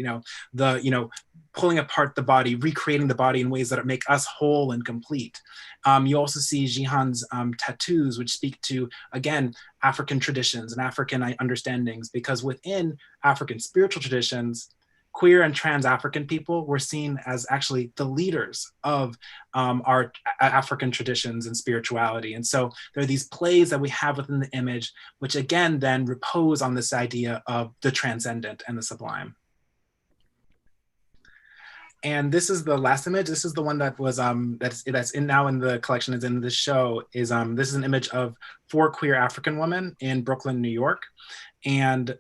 pulling apart the body, recreating the body in ways that make us whole and complete. You also see Jihan's tattoos, which speak to, again, African traditions and African understandings, because within African spiritual traditions, queer and trans African people were seen as actually the leaders of our African traditions and spirituality. And so there are these plays that we have within the image, which again then repose on this idea of the transcendent and the sublime. And this is the last image. This is the one that was that's now in the collection, is in this show. This is an image of 4 queer African women in Brooklyn, New York. And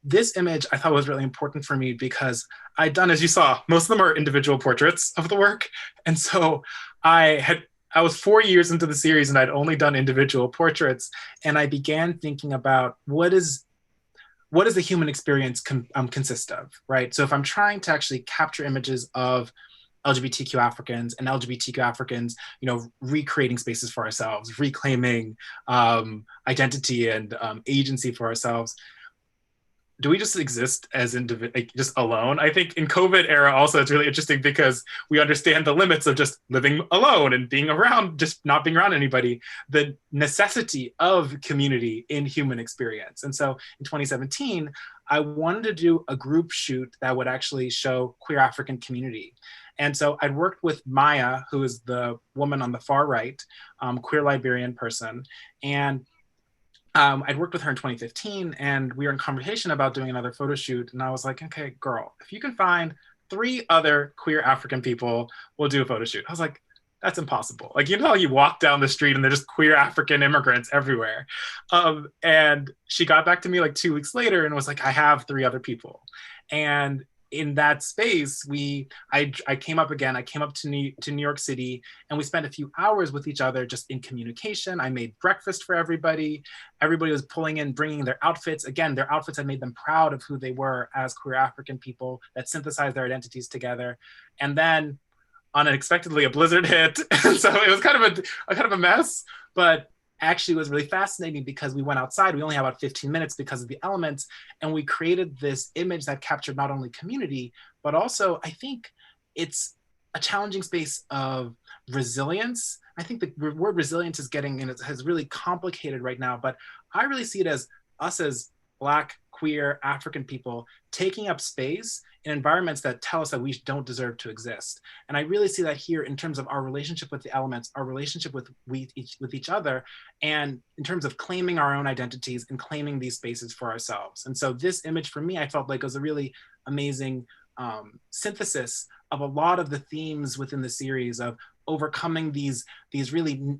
this image I thought was really important for me because I'd done, as you saw, most of them are individual portraits of the work. And so I was 4 years into the series and I'd only done individual portraits. And I began thinking about what does the human experience consist of, right? So if I'm trying to actually capture images of LGBTQ Africans and LGBTQ Africans, recreating spaces for ourselves, reclaiming identity and agency for ourselves, do we just exist as just alone? I think in COVID era also it's really interesting because we understand the limits of just living alone and being around, just not being around anybody, the necessity of community in human experience. And so in 2017, I wanted to do a group shoot that would actually show queer African community. And so I'd worked with Maya, who is the woman on the far right, queer Liberian person. And I'd worked with her in 2015 and we were in conversation about doing another photo shoot. And I was like, okay, girl, if you can find 3 other queer African people, we'll do a photo shoot. I was like, that's impossible. Like, you walk down the street and there's just queer African immigrants everywhere. And she got back to me like 2 weeks later and was like, I have 3 other people. And in that space, I came up again. I came up to New York City, and we spent a few hours with each other just in communication. I made breakfast for everybody. Everybody was pulling in, bringing their outfits. Again, their outfits had made them proud of who they were as queer African people that synthesized their identities together. And then unexpectedly a blizzard hit. And so it was kind of a mess, but actually it was really fascinating because we went outside. We only had about 15 minutes because of the elements, and we created this image that captured not only community, but also I think it's a challenging space of resilience. I think the word resilience is getting, and it has really complicated right now, but I really see it as us as Black, queer, African people taking up space in environments that tell us that we don't deserve to exist. And I really see that here in terms of our relationship with the elements, our relationship with each other, and in terms of claiming our own identities and claiming these spaces for ourselves. And so this image for me, I felt like was a really amazing synthesis of a lot of the themes within the series of overcoming these really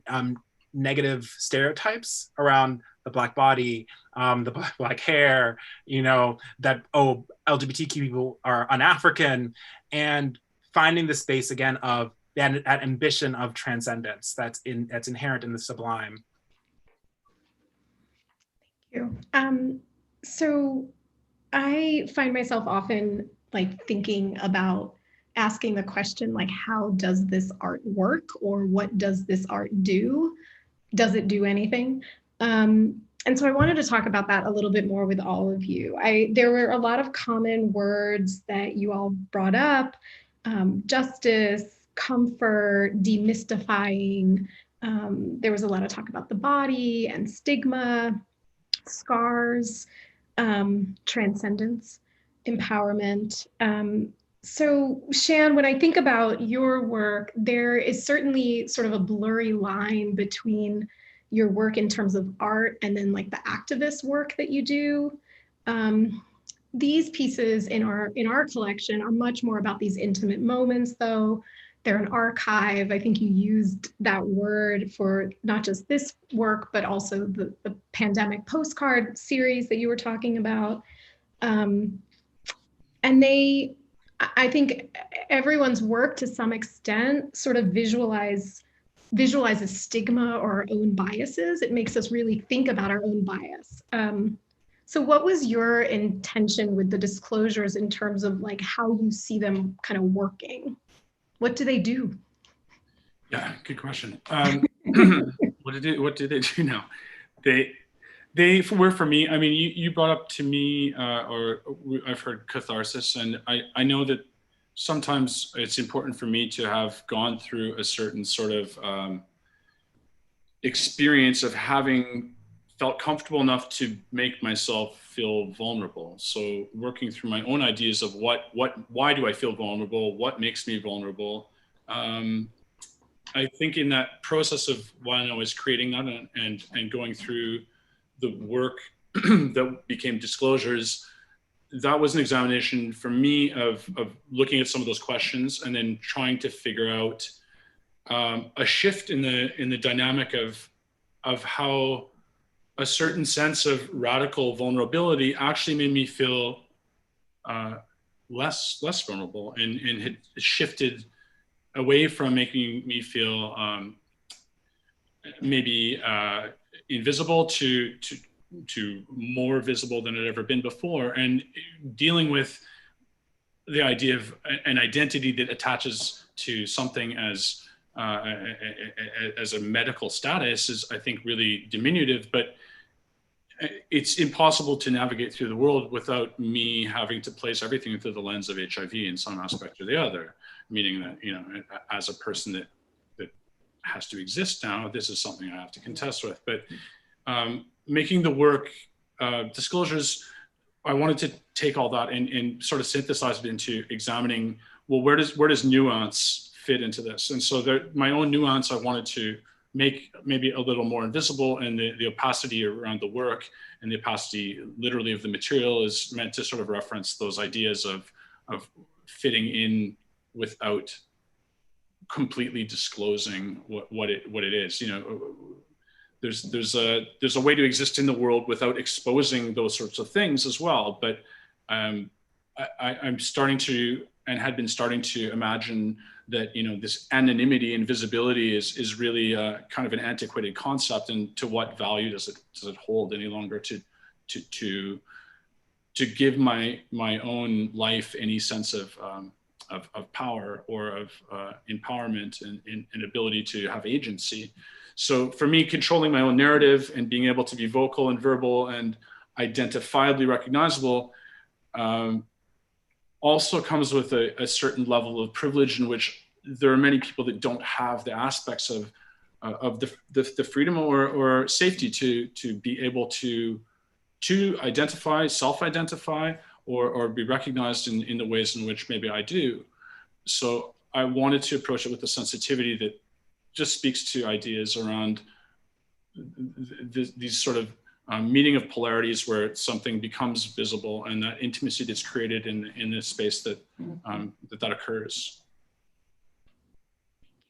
negative stereotypes around the Black body, the black hair, that, oh, LGBTQ people are un-African, and finding the space again of that ambition of transcendence that's inherent in the sublime. Thank you. So I find myself often thinking about asking the question, how does this art work, or what does this art do? Does it do anything? And so I wanted to talk about that a little bit more with all of you. There were a lot of common words that you all brought up: justice, comfort, demystifying. There was a lot of talk about the body and stigma, scars, transcendence, empowerment. So Shan, when I think about your work, there is certainly sort of a blurry line between your work in terms of art and then the activist work that you do. These pieces in our collection are much more about these intimate moments, though. They're an archive. I think you used that word for not just this work, but also the pandemic postcard series that you were talking about. And I think everyone's work to some extent sort of visualizes stigma or our own biases. It makes us really think about our own bias. So what was your intention with the disclosures in terms of how you see them kind of working? What do they do? Yeah, good question. What do they do now? They were, for me, I mean, you brought up to me, or I've heard catharsis, and I know that sometimes it's important for me to have gone through a certain sort of experience of having felt comfortable enough to make myself feel vulnerable. So working through my own ideas of why do I feel vulnerable? What makes me vulnerable? I think in that process of when I was creating that and going through the work that became disclosures, that was an examination for me of looking at some of those questions and then trying to figure out a shift in the dynamic of how a certain sense of radical vulnerability actually made me feel less vulnerable, and had shifted away from making me feel maybe invisible to more visible than it had ever been before, and dealing with the idea of an identity that attaches to something as a medical status is, I think, really diminutive, but it's impossible to navigate through the world without me having to place everything through the lens of HIV in some aspect or the other, meaning that, as a person that has to exist now, this is something I have to contest with. But making the work disclosures, I wanted to take all that and sort of synthesize it into examining, well, where does nuance fit into this? And so my own nuance I wanted to make maybe a little more invisible, and the opacity around the work and the opacity literally of the material is meant to sort of reference those ideas of fitting in without completely disclosing what it is. There's a way to exist in the world without exposing those sorts of things as well. But I I'm starting to, and had been starting to imagine that, you know, this anonymity and visibility is really kind of an antiquated concept, and to what value does it hold any longer to give my own life any sense of power or of empowerment and ability to have agency. So for me, controlling my own narrative and being able to be vocal and verbal and identifiably recognizable also comes with a certain level of privilege, in which there are many people that don't have the aspects of the freedom or safety to be able to identify, self-identify, or be recognized in the ways in which maybe I do. So I wanted to approach it with a sensitivity that just speaks to ideas around these sort of meeting of polarities where something becomes visible, and that intimacy that's created in this space that that occurs.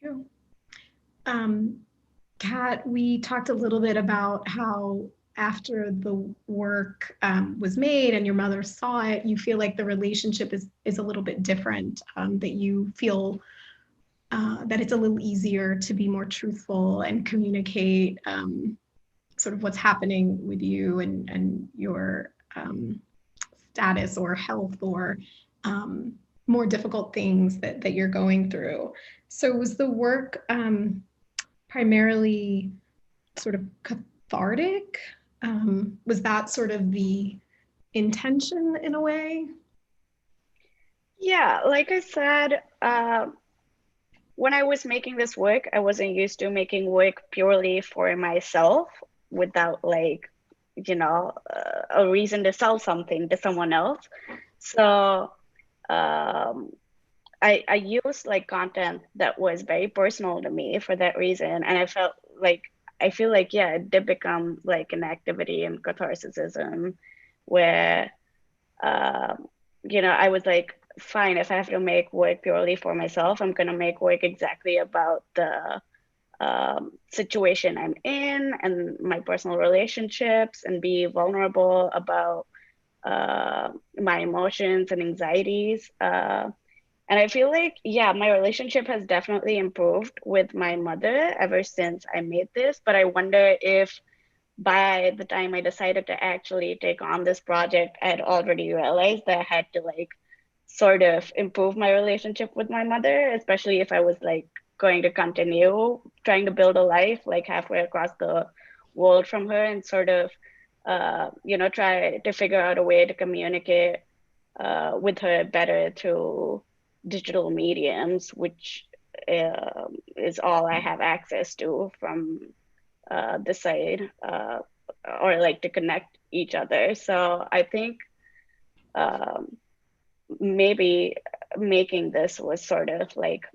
Thank you. Kat, we talked a little bit about how after the work was made and your mother saw it, you feel like the relationship is a little bit different, that you feel that it's a little easier to be more truthful and communicate sort of what's happening with you and your status or health or more difficult things that you're going through. So was the work primarily sort of cathartic? Was that sort of the intention in a way? Yeah, like I said, when I was making this work, I wasn't used to making work purely for myself without, like, you know, a reason to sell something to someone else. So I used like content that was very personal to me for that reason. And I feel like, yeah, it did become like an activity in catharsicism where, you know, I was like, fine, if I have to make work purely for myself, I'm going to make work exactly about the situation I'm in and my personal relationships, and be vulnerable about my emotions and anxieties. And I feel like, yeah, my relationship has definitely improved with my mother ever since I made this. But I wonder if by the time I decided to actually take on this project, I had already realized that I had to like sort of improve my relationship with my mother, especially if I was like going to continue trying to build a life like halfway across the world from her, and sort of, you know, try to figure out a way to communicate with her better through digital mediums, which is all I have access to from the side, or like to connect each other. So I think maybe making this was sort of like,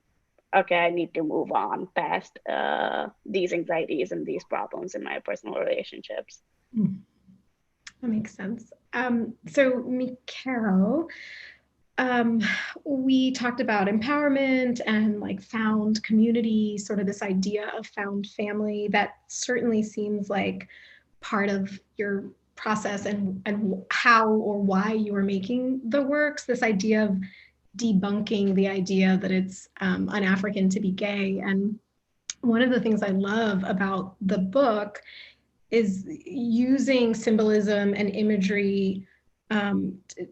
okay, I need to move on past these anxieties and these problems in my personal relationships. That makes sense. So Mikael, we talked about empowerment and like found community, sort of this idea of found family. That certainly seems like part of your process and how or why you were making the works, this idea of debunking the idea that it's un-African to be gay. And one of the things I love about the book is using symbolism and imagery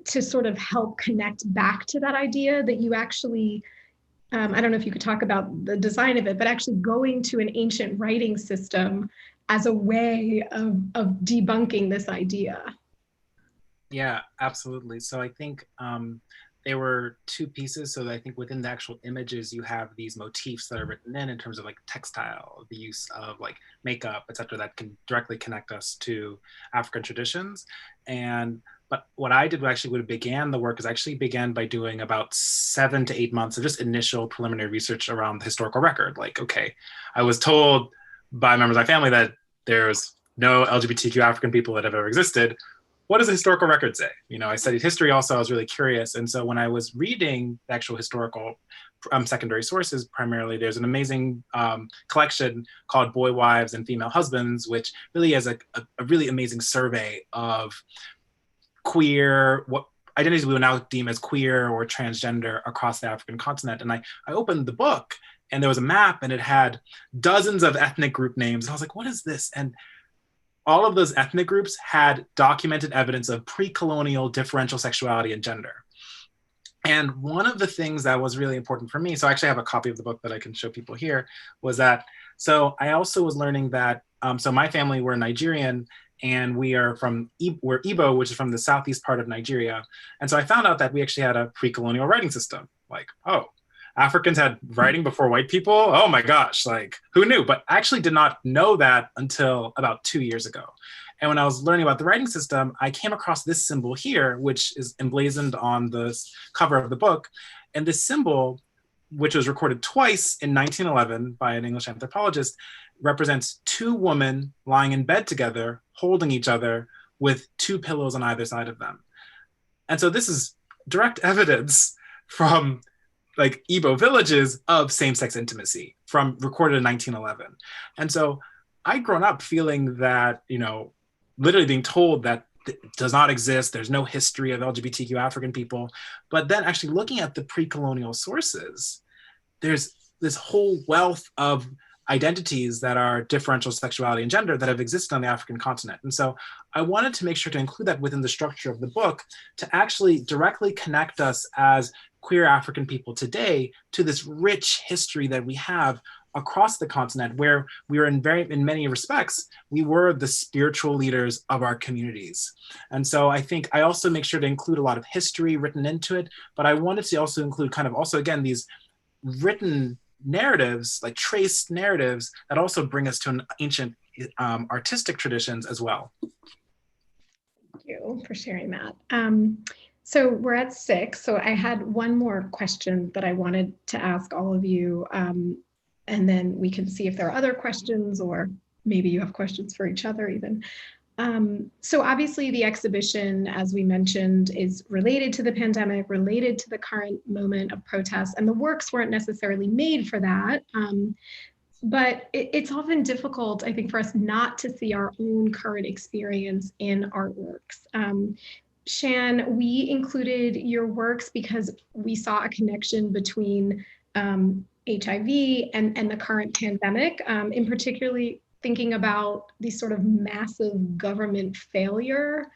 to sort of help connect back to that idea that you actually, I don't know if you could talk about the design of it, but actually going to an ancient writing system as a way of debunking this idea. Yeah, absolutely. So I think there were two pieces. So I think within the actual images, you have these motifs that are written in terms of like textile, the use of like makeup, et cetera, that can directly connect us to African traditions. But what I did actually when it began the work is actually began by doing about 7 to 8 months of just initial preliminary research around the historical record. Like, okay, I was told by members of my family that there's no LGBTQ African people that have ever existed. What does the historical record say? You know, I studied history also, I was really curious. And so when I was reading the actual historical secondary sources, primarily, there's an amazing collection called Boy Wives and Female Husbands, which really has a really amazing survey of queer, what identities we would now deem as queer or transgender across the African continent. And I opened the book and there was a map and it had dozens of ethnic group names. And I was like, what is this? And all of those ethnic groups had documented evidence of pre-colonial differential sexuality and gender. And one of the things that was really important for me, so I actually have a copy of the book that I can show people here, was that, so I also was learning that, so my family, we're Nigerian, and we're Igbo, which is from the southeast part of Nigeria. And so I found out that we actually had a pre-colonial writing system. Like, oh, Africans had writing before white people? Oh my gosh, like who knew? But I actually did not know that until about 2 years ago. And when I was learning about the writing system, I came across this symbol here, which is emblazoned on the cover of the book. And this symbol, which was recorded twice in 1911 by an English anthropologist, represents two women lying in bed together, holding each other with two pillows on either side of them. And so this is direct evidence from like Igbo villages of same-sex intimacy from recorded in 1911. And so I'd grown up feeling that, you know, literally being told that it does not exist, there's no history of LGBTQ African people, but then actually looking at the pre-colonial sources, there's this whole wealth of identities that are differential sexuality and gender that have existed on the African continent. And so I wanted to make sure to include that within the structure of the book to actually directly connect us as queer African people today to this rich history that we have across the continent, where we were in many respects, we were the spiritual leaders of our communities. And so I think I also make sure to include a lot of history written into it, but I wanted to also include kind of also, again, these written narratives, like traced narratives that also bring us to an ancient artistic traditions as well. Thank you for sharing that. So we're at 6. So I had one more question that I wanted to ask all of you. And then we can see if there are other questions, or maybe you have questions for each other even. So obviously the exhibition, as we mentioned, is related to the pandemic, related to the current moment of protest, and the works weren't necessarily made for that. But it's often difficult, I think, for us not to see our own current experience in artworks. Shan, we included your works because we saw a connection between HIV and the current pandemic, in particularly thinking about these sort of massive government failure,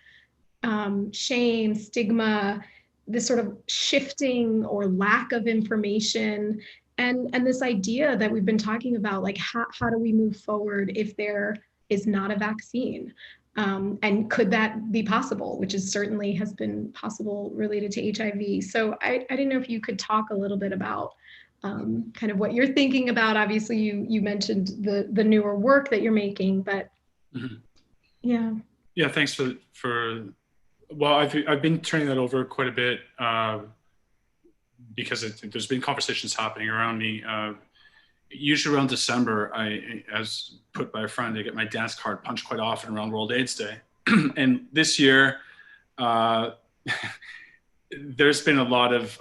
shame, stigma, this sort of shifting or lack of information, and this idea that we've been talking about, like how do we move forward if there is not a vaccine? And could that be possible, which is certainly has been possible related to HIV. So I didn't know if you could talk a little bit about kind of what you're thinking about. Obviously, you mentioned the newer work that you're making, but yeah. Yeah, thanks for. Well, I've been turning that over quite a bit because there's been conversations happening around me. Usually around December, as put by a friend, I get my dance card punched quite often around World AIDS Day. And this year, there's been a lot of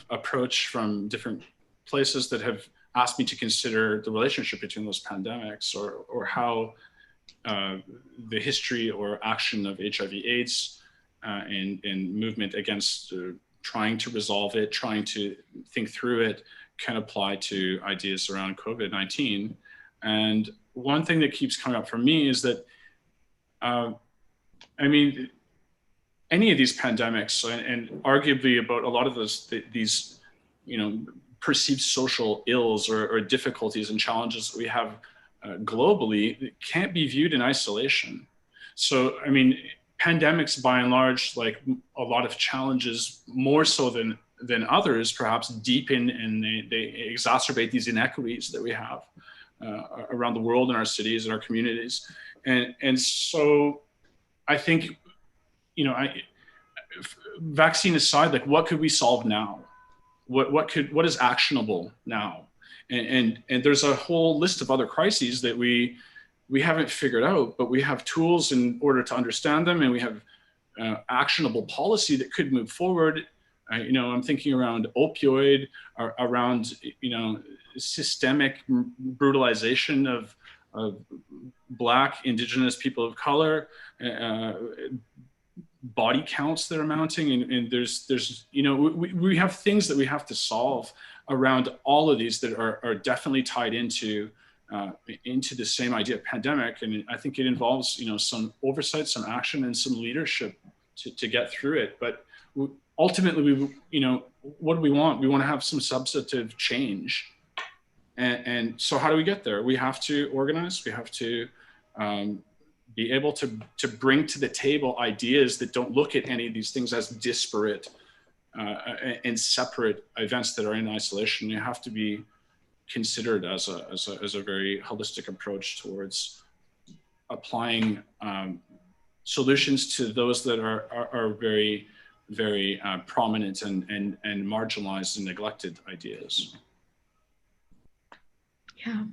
approach from different places that have asked me to consider the relationship between those pandemics, or how the history or action of HIV/AIDS and movement against trying to resolve it, trying to think through it, can apply to ideas around COVID-19. And one thing that keeps coming up for me is that, I mean, any of these pandemics, and arguably about a lot of these, you know, perceived social ills or difficulties and challenges that we have globally, can't be viewed in isolation. So, I mean, pandemics by and large, like a lot of challenges, more so than others, perhaps deepen and they exacerbate these inequities that we have around the world, in our cities and our communities. And so I think, you know, vaccine aside, like what could we solve now? What is actionable now? And there's a whole list of other crises that we haven't figured out, but we have tools in order to understand them, and we have actionable policy that could move forward. You know, I'm thinking around opioid, around, you know, systemic brutalization of Black, Indigenous people of color, body counts that are mounting, and there's you know, we have things that we have to solve around all of these that are definitely tied into the same idea of pandemic. And I think it involves, you know, some oversight, some action, and some leadership to get through it. But ultimately, you know, what do we want? We want to have some substantive change. And so how do we get there? We have to organize. We have to be able to bring to the table ideas that don't look at any of these things as disparate and separate events that are in isolation. You have to be considered as a very holistic approach towards applying solutions to those that are very, very prominent and marginalized and neglected ideas. Yeah,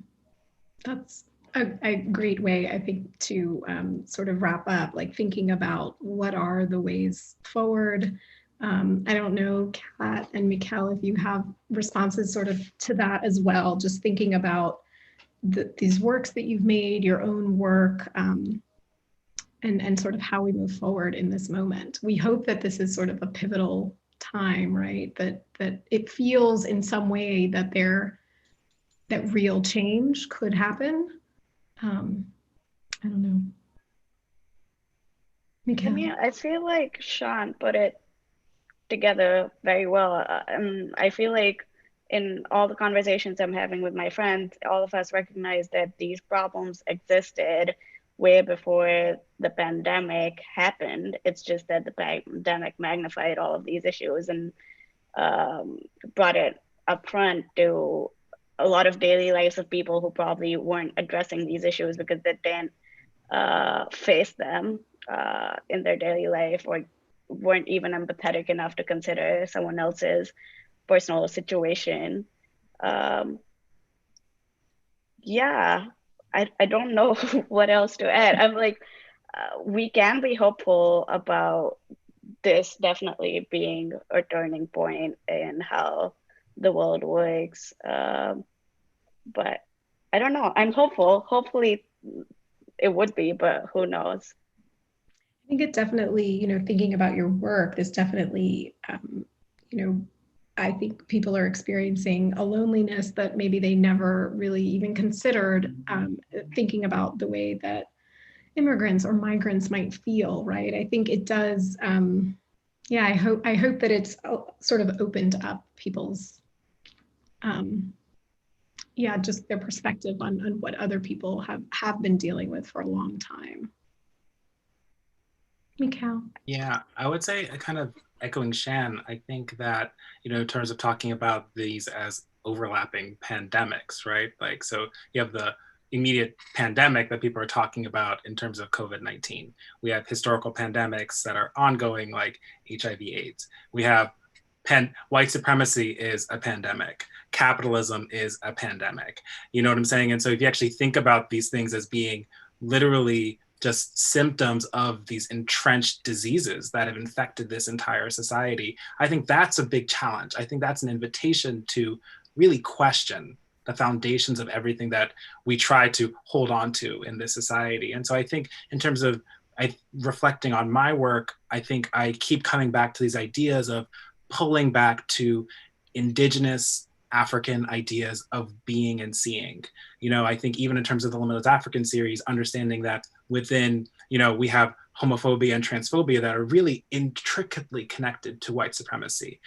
that's a great way, I think, to sort of wrap up, like thinking about what are the ways forward. I don't know, Kat and Mikael, if you have responses sort of to that as well, just thinking about these works that you've made, your own work, and sort of how we move forward in this moment. We hope that this is sort of a pivotal time, right? That it feels in some way that that real change could happen. I don't know. Mikael? I mean, I feel like Shan put it together very well. I feel like in all the conversations I'm having with my friends, all of us recognize that these problems existed way before the pandemic happened. It's just that the pandemic magnified all of these issues and brought it up front to a lot of daily lives of people who probably weren't addressing these issues because they didn't face them in their daily life, or weren't even empathetic enough to consider someone else's personal situation. Yeah, I don't know what else to add. I'm like, we can be hopeful about this definitely being a turning point in how the world works. But I don't know. I'm hopeful. Hopefully it would be, but who knows? I think it definitely, you know, thinking about your work, there's definitely, you know, I think people are experiencing a loneliness that maybe they never really even considered, thinking about the way that immigrants or migrants might feel, right? I think it does, yeah, I hope that it's sort of opened up people's, yeah, just their perspective on what other people have been dealing with for a long time. Mikael? Yeah, I would say, kind of echoing Shan, I think that, you know, in terms of talking about these as overlapping pandemics, right? Like, so you have the immediate pandemic that people are talking about in terms of COVID-19. We have historical pandemics that are ongoing, like HIV/AIDS. We have white supremacy is a pandemic. Capitalism is a pandemic. You know what I'm saying? And so if you actually think about these things as being literally just symptoms of these entrenched diseases that have infected this entire society, I think that's a big challenge. I think that's an invitation to really question the foundations of everything that we try to hold on to in this society. And so I think in terms of reflecting on my work, I think I keep coming back to these ideas of pulling back to indigenous African ideas of being and seeing. You know, I think even in terms of the Limitless African series, understanding that within, you know, we have homophobia and transphobia that are really intricately connected to white supremacy.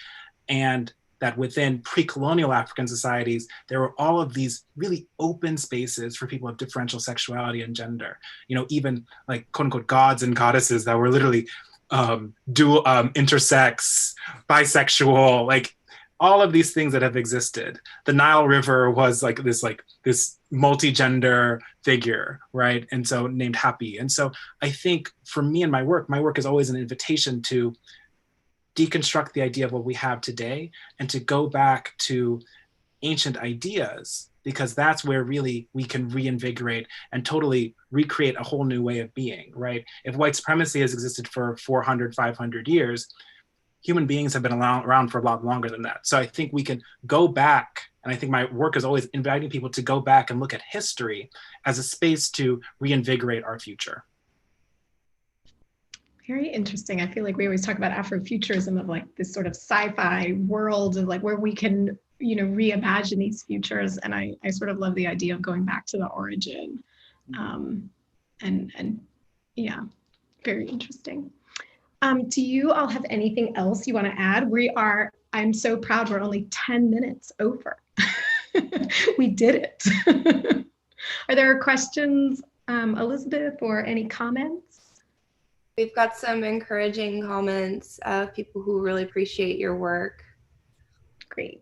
And that within pre-colonial African societies, there were all of these really open spaces for people of differential sexuality and gender. You know, even like quote unquote gods and goddesses that were literally dual, intersex, bisexual, like all of these things that have existed. The Nile River was like this multi-gender figure, right? And so named Happy. And so I think for me and my work is always an invitation to deconstruct the idea of what we have today and to go back to ancient ideas, because that's where really we can reinvigorate and totally recreate a whole new way of being, right? If white supremacy has existed for 400, 500 years, human beings have been around for a lot longer than that. So I think we can go back, and I think my work is always inviting people to go back and look at history as a space to reinvigorate our future. Very interesting. I feel like we always talk about Afrofuturism of like this sort of sci-fi world of like where we can, reimagine these futures. And I sort of love the idea of going back to the origin. And yeah, very interesting. Do you all have anything else you want to add? I'm so proud we're only 10 minutes over. We did it. Are there questions, Elizabeth, or any comments? We've got some encouraging comments of people who really appreciate your work. Great.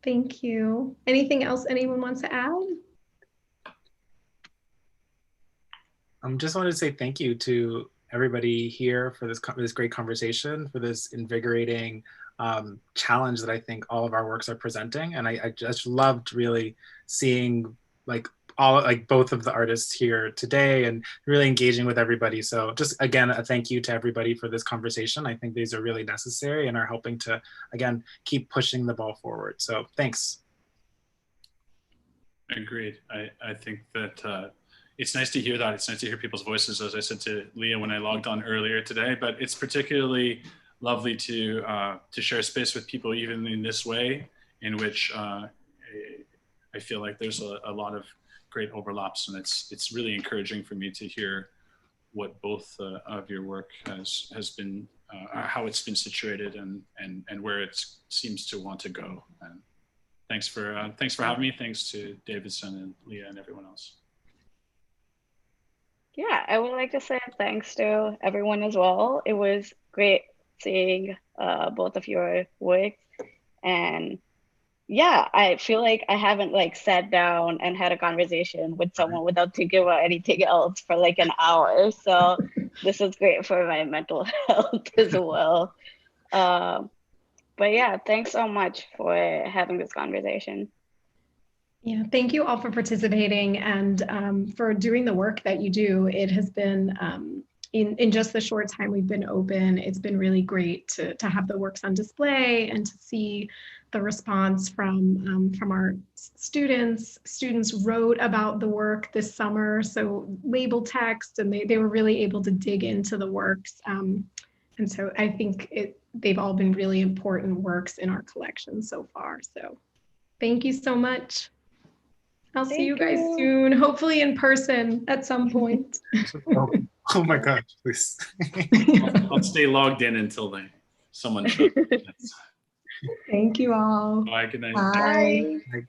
Thank you. Anything else anyone wants to add? Just wanted to say thank you to everybody here for this great conversation, for this invigorating challenge that I think all of our works are presenting. And I just loved really seeing both of the artists here today and really engaging with everybody. So just again, a thank you to everybody for this conversation. I think these are really necessary and are helping to, again, keep pushing the ball forward. So thanks. Agreed. I think that it's nice to hear that. It's nice to hear people's voices, as I said to Lia when I logged on earlier today, but it's particularly lovely to share space with people even in this way, in which I feel like there's a lot of great overlaps, and it's really encouraging for me to hear what both of your work has been, how it's been situated, and where it seems to want to go. And thanks for having me. Thanks to Davidson and Lia and everyone else. Yeah, I would like to say thanks to everyone as well. It was great seeing both of your work, and yeah, I feel like I haven't sat down and had a conversation with someone without thinking about anything else for like an hour. So this is great for my mental health as well. But yeah, thanks so much for having this conversation. Yeah, thank you all for participating and for doing the work that you do. It has been, in just the short time we've been open, it's been really great to have the works on display and to see the response from our students. Students wrote about the work this summer, so label text, and they were really able to dig into the works. And so I think they've all been really important works in our collection so far. So thank you so much. I'll see you guys soon, hopefully in person at some point. Oh my gosh, please. I'll stay logged in until someone shows. Thank you all. Bye, good night. Bye. Good night.